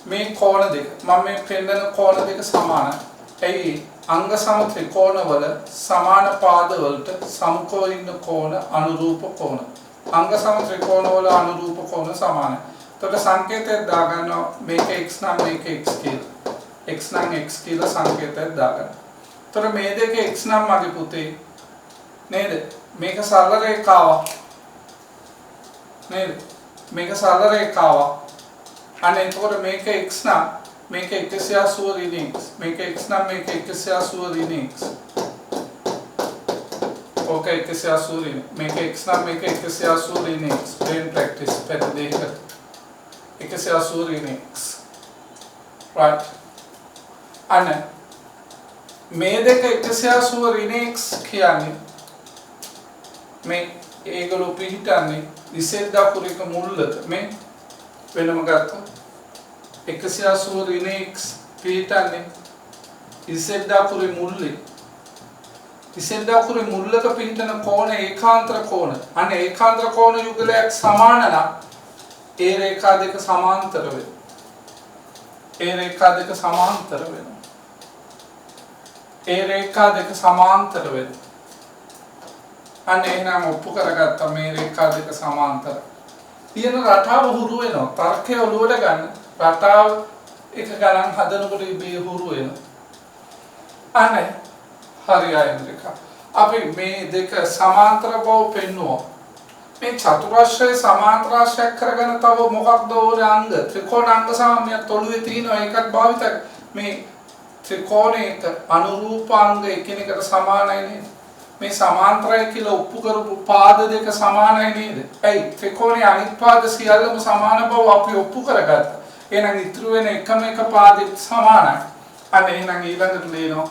මේ කෝණ දෙක මම මේ පෙන්නන කෝණ දෙක සමානයි. එයි අංග සම ත්‍රිකෝණ වල සමාන පාදවලට සමුකව ඉන්න කෝණ අනුරූප කෝණ. අංග සම ත්‍රිකෝණ වල අනුරූප කෝණ සමානයි. එතකොට සංකේතයක් දාගන්නවා මේක x නම් මේක x කියලා. x නම් x කියලා සංකේතයක් දාගන්න. එතකොට මේ දෙක x නම් මගේ පුතේ නේද? මේක සරල රේඛාවක්. නේද? මේක සරල රේඛාවක්. අනේ එතකොට මේක x නම් මේක 180 ඍණ x. මේක x නම් මේක 180 ඍණ x. ओके 180 ऋण මේක x නම් මේක 180 ऋण x plain practice පැත දෙක 180 ऋण x right අන්න මේ දෙක 180 ඍණ x කියන්නේ මේ ඒගොල්ලෝ පිළිටන්නේ ඉසෙල් දකුරේක මුල්ලක මේ වෙනම ගත්තොත් 180 ඍණ x පිළිටන්නේ ඉසෙල් දකුරේ මුල්ලේ ඉසෙල් දකුරේ මුල්ලක පිහිටන කෝණ ඒකාන්තර කෝණ. අන්න ඒකාන්තර කෝණ යුගලයක් සමාන නම් ඒ රේඛා දෙක සමාන්තර වෙනවා. ඒ රේඛා දෙක සමාන්තර වෙනවා. ඒ රේඛා දෙක සමාන්තර වෙනවා. අන්න එහෙනම් ඔප්පු කරගත්තා මේ රේඛා දෙක සමාන්තර. තියෙන රටාව හුරු වෙනවා. තර්කය ඔලුවට ගන්න. රටාව එක ගණන් හදනකොට ඉබේ හුරු වෙනවා. අනේ හරි ආයෙන්ද්‍රිකා. අපි මේ දෙක සමාන්තර බව පෙන්වුවා. මේ චතුරාශ්‍රය සමාන්තර ආශ්‍රයක් කරගෙන තව මොකක්ද ඕනේ අංග? ත්‍රිකෝණාංග සමමියක් තොළුවේ තියෙනවා ඒකත් භාවිත මේ ත්‍රිකෝණයක අනුරූපාංග එකිනෙකට සමානයි නේද? මේ සමාන්තරයි කියලා ඔප්පු කරපු පාද දෙක සමානයි නේද? ඇයි ත්‍රිකෝණයේ අනිත් පාද සියල්ලම සමාන බව අපි ඔප්පු කරගත්තා. එහෙනම් ඉතුරු වෙන එකම එක පාදෙත් සමානයි. අන්න එහෙනම් ඊළඟට ලියනවා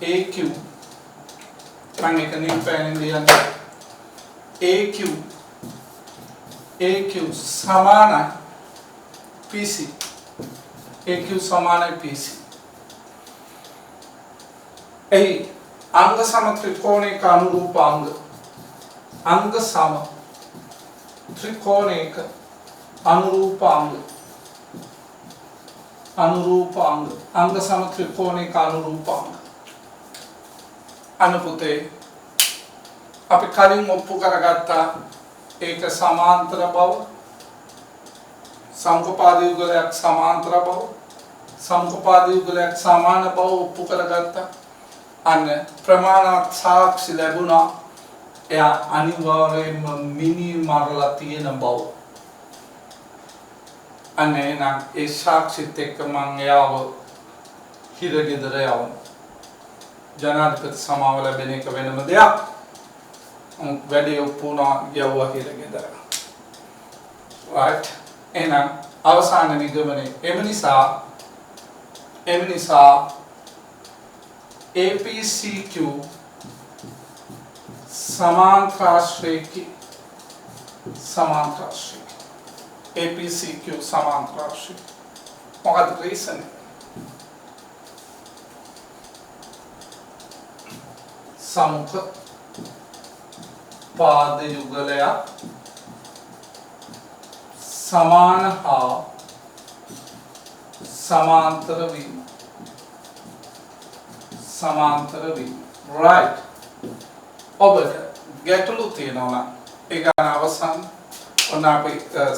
AQ මම එක නිල් පෑනෙන් ලියන්නේ AQ සමානයි PC AQ සමානයි PC එයි අංග සම ත්‍රිකෝණයක අනුරූප අංග සම ත්‍රිකෝණයක අනුරූප අංග සම ත්‍රිකෝණයක අනුරූප අනුපුතේ අපි කලින් ඔප්පු කරගත්තා ඒක සමාන්තර බව සම්කෝපාද යුගලයක් සමාන්තර බව සම්කෝපාද යුගලයක් සමාන බව ඔප්පු කරගත්තා අන්න ප්‍රමාණවත් සාක්ෂි ලැබුණා එයා අනිවාර්යයෙන්ම මිනි මරලා තියෙන බව අන්න එහෙනම් ඒ සාක්ෂිත් එක්ක මම එයාව හිරගෙදර යවනවා ජනාධිපති සමාව ලැබෙන එක වෙනම දෙයක් වැඩි ඔප්පුනා යවුවා හිරගෙදර right එහෙනම් අවසාන නිගමනය එම නිසා APCQ समांतराश्रयिकी APCQ समांतराश्रयिकी මොකද රීසන් සමුඛ පාද යුගලයක් සමාන හා සමාන්තර වීම right ඔබට ගැටලු තියෙනවා ඒ ගන්න අවසන් ඔන්න අපි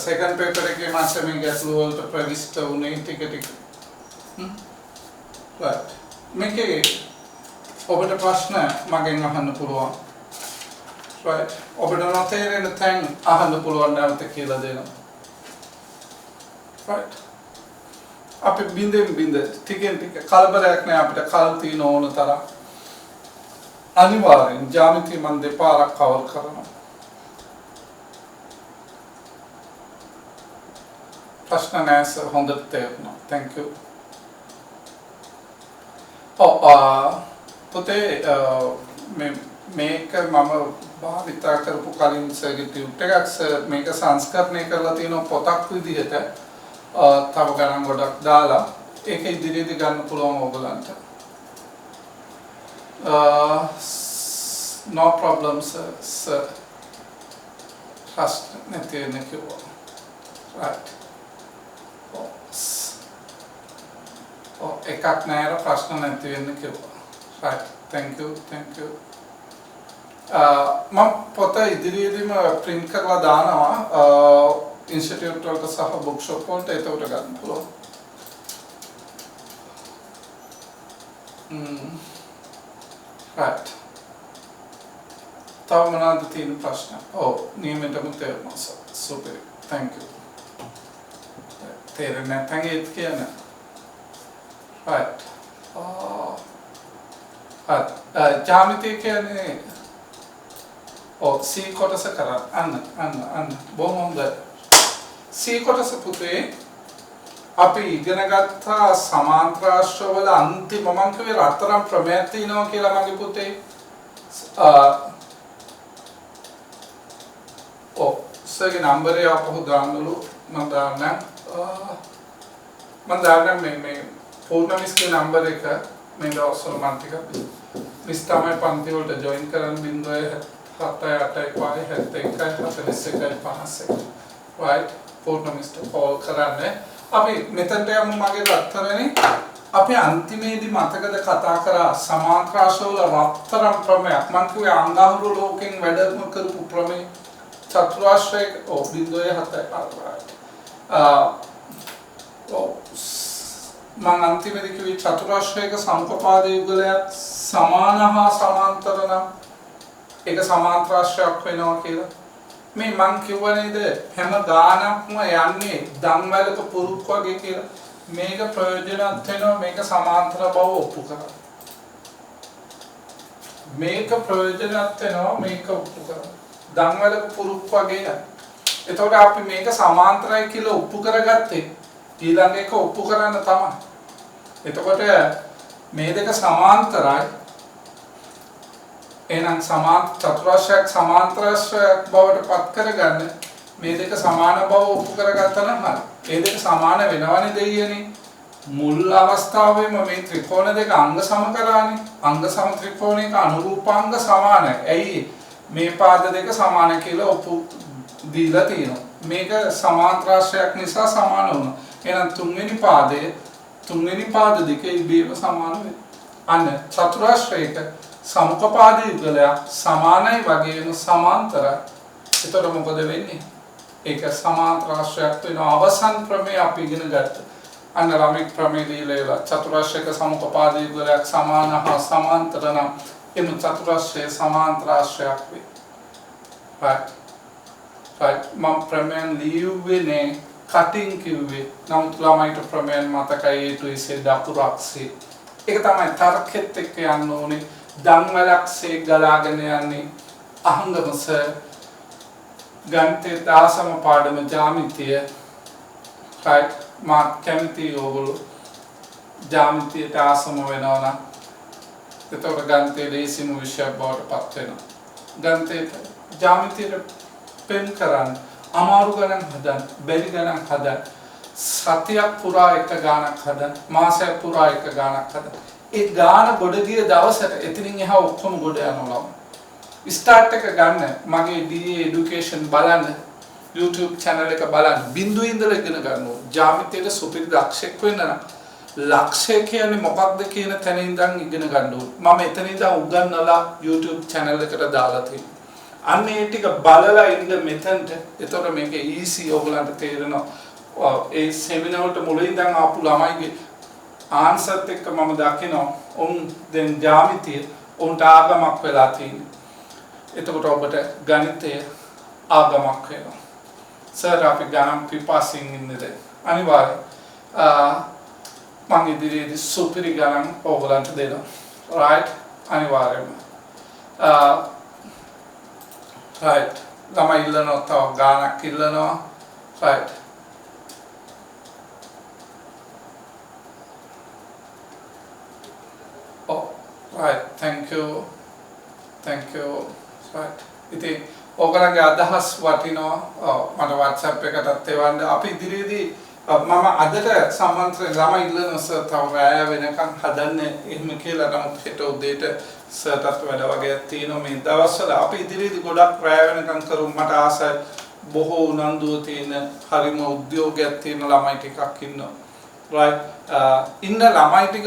සෙකන්ඩ් පේපර් එකේ මාස්ටර් මේ ගැටලු වලට ප්‍රවිෂ්ඨ වුණේ ටික right මේකේ ඔබට ප්‍රශ්න මගෙන් අහන්න පුළුවන් right ඔබට නොතේරෙන තැන් අහන්න පුළුවන් නැවත කියලා දෙනවා right අපි බින්දෙන් ටිකෙන් ටික කලබලයක් නෑ අපිට කල් තියෙන ඕන තරම් අනිවාර්යෙන් ජ්‍යාමිති මන් දෙපාරක් කවර් කරනවා ප්‍රශ්න නෑ සර් හොඳට තේරුණා thank you පුතේ මේක මම භාවිතා කරපු කලින් සර්කිට් එකක් මේක සංස්කරණය කරලා තියෙන පොතක් විදිහට තව ගණන් ගොඩක් දාලා ඒක ඉදිරියේදී ගන්න පුළුවන් ඕගලන්ට no problem sir trust නැති වෙන කිව්වා right එකක් නෑර ප්‍රශ්න නැති වෙන්න කිව්වා right thank you මම පොත ඉදිරියේදීම print කරලා දානවා Institute වලට සහ bookshop වලට ඒකට ගන්න පුළුවන්. right. තව මොනවද තියෙන ප්‍රශ්න? නියමිතව තේරුණා සර්. super. thank you. තේරෙන්නේ නැත්නම් ඒත් කියන්න. right. ජ්‍යාමිතිය කියන්නේ C කොටස කරා අන්න බොහොම හොඳයි. C කොටස පුතේ අපි ඉගෙන ගත්තා සමාන්තරාශ්‍රවල අන්තිම මම කිව්වේ රත්තරන් ප්‍රමේයක් තියෙනවා කියලා මගේ පුතේ. සර්ගේ නම්බරේ අපහු දාන්නලු මම දාන්නම් මේ පූර්ණමිස්ගේ නම්බර එක මේ දවස්වල මම ටිකක් මිස් තමයි පන්ති වලට ජොයින් කරන්න 0.78 right පූර්ණමිස්ට කෝල් කරන්න අපි මෙතනට යමු මගේ රත්තරනේ අපි අන්තිමේදී මතකද කතා කරා සමාන්තරාශ්‍රවල රත්තරන් ප්‍රමේයක් මම කිව්වේ අංගහරු ලෝකෙන් වැඩම කරපු ප්‍රමේය චතුරාශ්‍රයක 0.7 මම අන්තිමේදී කිව්වේ චතුරාශ්‍රයක සමුපපාද යුගලයක් සමාන හා සමාන්තර නම් ඒක සමාන්තරාශ්‍රයක් වෙනවා කියලා. මේ මං කිව්ව නේද හැම ගානක්ම යන්නේ ධම්වැලක පුරුක් වගේ කියලා. මේක ප්‍රයෝජනවත් වෙනවා මේක සමාන්තර බව ඔප්පු කරලා. මේක ප්‍රයෝජනවත් වෙනවා මේක ඔප්පු කරලා. ධම්වැලක පුරුක් වගේ. එතකොට අපි මේක සමාන්තරයි කියලා ඔප්පු කරගත්තේ ඊළඟ එක ඔප්පු කරන්න තමයි. එතකොට මේ දෙක සමාන්තරයි. එහෙනම් චතුරාශ්‍රයක් සමාන්තරාශ්‍රයක් බවට පත් කරගන්න මේ දෙක සමාන බව ඔප්පු කරගත්තා නම් හරි. මේ දෙක සමාන වෙනවනේ දෙයියනේ. මුල් අවස්ථාවේම මේ ත්‍රිකෝණ දෙක අංග සම කරානේ. අංග සම ත්‍රිකෝණයක අනුරූපාංග සමානයි. ඇයි මේ පාද දෙක සමාන කියලා ඔප්පු දීලා තියෙනවා. මේක සමාන්තරාශ්‍රයක් නිසා සමාන වුණා. එහෙනම් තුන්වෙනි පාද දෙකේ ඉබේම සමාන වෙනවා. අන්න චතුරාශ්‍රයක සමුපපාද යුගලයක් සමානයි වගේම සමාන්තරයි. එතකොට මොකද වෙන්නේ? ඒක සමාන්තරාශ්‍රයක් වෙන අවසන් ප්‍රමේය අපි ඉගෙන ගත්තා. අන්න ළමෙක් ප්‍රමේය දීලා චතුරාශ්‍රයක සමුපපාද යුගලයක් සමාන හා සමාන්තර නම් එම චතුරාශ්‍රය සමාන්තරාශ්‍රයක් වේ. right මම ප්‍රමේයන් ලියුවේ නේ කටින් කිව්වේ. නමුත් ළමයිට ප්‍රමේයන් මතකයි A2 දකුරක්සේ. ඒක තමයි තර්කෙත් එක්ක යන්න ඕනේ. ධම්වැලක්සේ ගලාගෙන යන්නේ අහංගමස ගණිතයේ දාසම පාඩම ජ්‍යාමිතිය right මා කැමති ඕගොල්ලෝ ජ්‍යාමිතියට ආසම වෙනවා නම් එතකොට ගණිතයේ ලේසිම විෂයක් බවට පත් වෙනවා. ගණිතයේ ජ්‍යාමිතියට පෙන් කරන්න අමාරු ගණන් හදන්න බැරි ගණන් හදන්න සතියක් පුරා එක ගණනක් හදන්න මාසයක් පුරා එක ගණනක් හදන්න ඒ ගාන ගොඩ ගිය දවසට එතනින් එහා ඔක්කොම ගොඩ යනවා. ස්ටාර්ට් එක ගන්න මගේ DA education බලන්න YouTube channel එක බලන්න බිඳුවේ ඉඳලා ඉගෙන ගන්න ඕන. ජ්‍යාමිතියේ සුපිරි දක්ෂයෙක් වෙන්න නම් ලක්ෂය කියන්නේ මොකක්ද කියන තැන ඉඳන් ඉගෙන ගන්න ඕන. මම එතන ඉඳන් උගන්වලා YouTube channel එකට දාලා තියෙනවා. අන්න ඒ ටික බලලා ඉන්න මෙතනට එතකොට මේක easy ඔයගලන්ට තේරෙනවා. ඒ seminar වලට මුලින් ඉඳන් ආපු ළමයිගේ ආන්සර්ත් එක්ක මම දකිනවා උන් දැන් ජ්‍යාමිතිය උන්ට ආගමක් වෙලා තියෙනවා. එතකොට ඔබට ගණිතය ආගමක් වෙනවා. සර් අපි ගණන් පිපාසින් ඉන්නේ දැන් අනිවාර්යයෙන් මම ඉදිරියේදී සුපිරි ගණන් ඔයගලන්ට දෙනවා. right අනිවාර්යයෙන්ම right ළමයි ඉල්ලනවා තව ගානක් ඉල්ලනවා right right thank you right ඉතින් ඔයගලගේ අදහස් වටිනවා මට WhatsApp එකටත් එවන්න අපි ඉදිරියේදී මම අදට සම්මන්ත්‍රණ ළමයි ඉල්ලන සර් තව රැය වෙනකන් හදන්න එහෙම කියලා නමුත් හෙට උදේට සර්ටත් වැඩ වගේක් තියෙනවා මේ දවස්වල අපි ඉදිරියේදී ගොඩක් රැය වෙනකන් කරු මට ආසයි බොහෝ උනන්දුව තියෙන හරිම උද්‍යෝගයක් තියෙන ළමයි ටිකක් ඉන්නවා right ඉන්න ළමයි ටික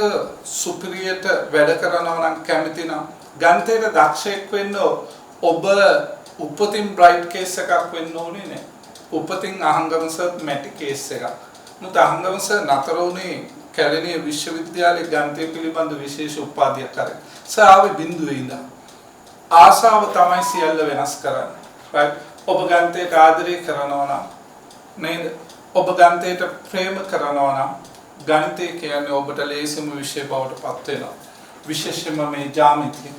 සුපිරියට වැඩ කරනවා නම් කැමති නම් ගණිතයට දක්ෂයෙක් වෙන්න ඔබ උපතින් බ්‍රයිට් කේස් එකක් වෙන්න ඕනේ නේ. උපතින් අහංගමස මැටි කේස් එකක්. මුත අහංගමස නතර වුණේ කැලණිය විශ්වවිද්‍යාලයේ ගණිතය පිළිබඳ විශේෂ උපාධියක් කරගෙන. සාවේ බිඳුවේ ඉඳන් ආශාව තමයි සියල්ල වෙනස් කරන්නේ. right ඔබ ගණිතයට ආදරය කරනවා නම් නේද? ඔබ ගණිතයට ප්‍රේම කරනවා නම් ගණිතය කියන්නේ ඔබට ලේසිම විෂය බවට පත් වෙනවා. විශේෂයෙන්ම මේ ජ්‍යාමිතිය.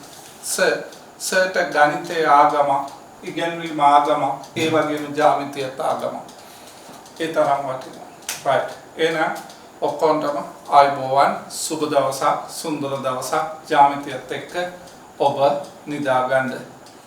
සර්ට ගණිතයේ ආගම, ඉගෙනීම ආගම, ඒ වගේම ජ්‍යාමිතියත් ආගම. ඒ තරම් වටිනවා. right. එහෙනම් ඔක්කොන්ටම ආයුබෝවන් සුබ දවසක්, සුන්දර දවසක් ජ්‍යාමිතියත් එක්ක ඔබ නිදා ගන්න.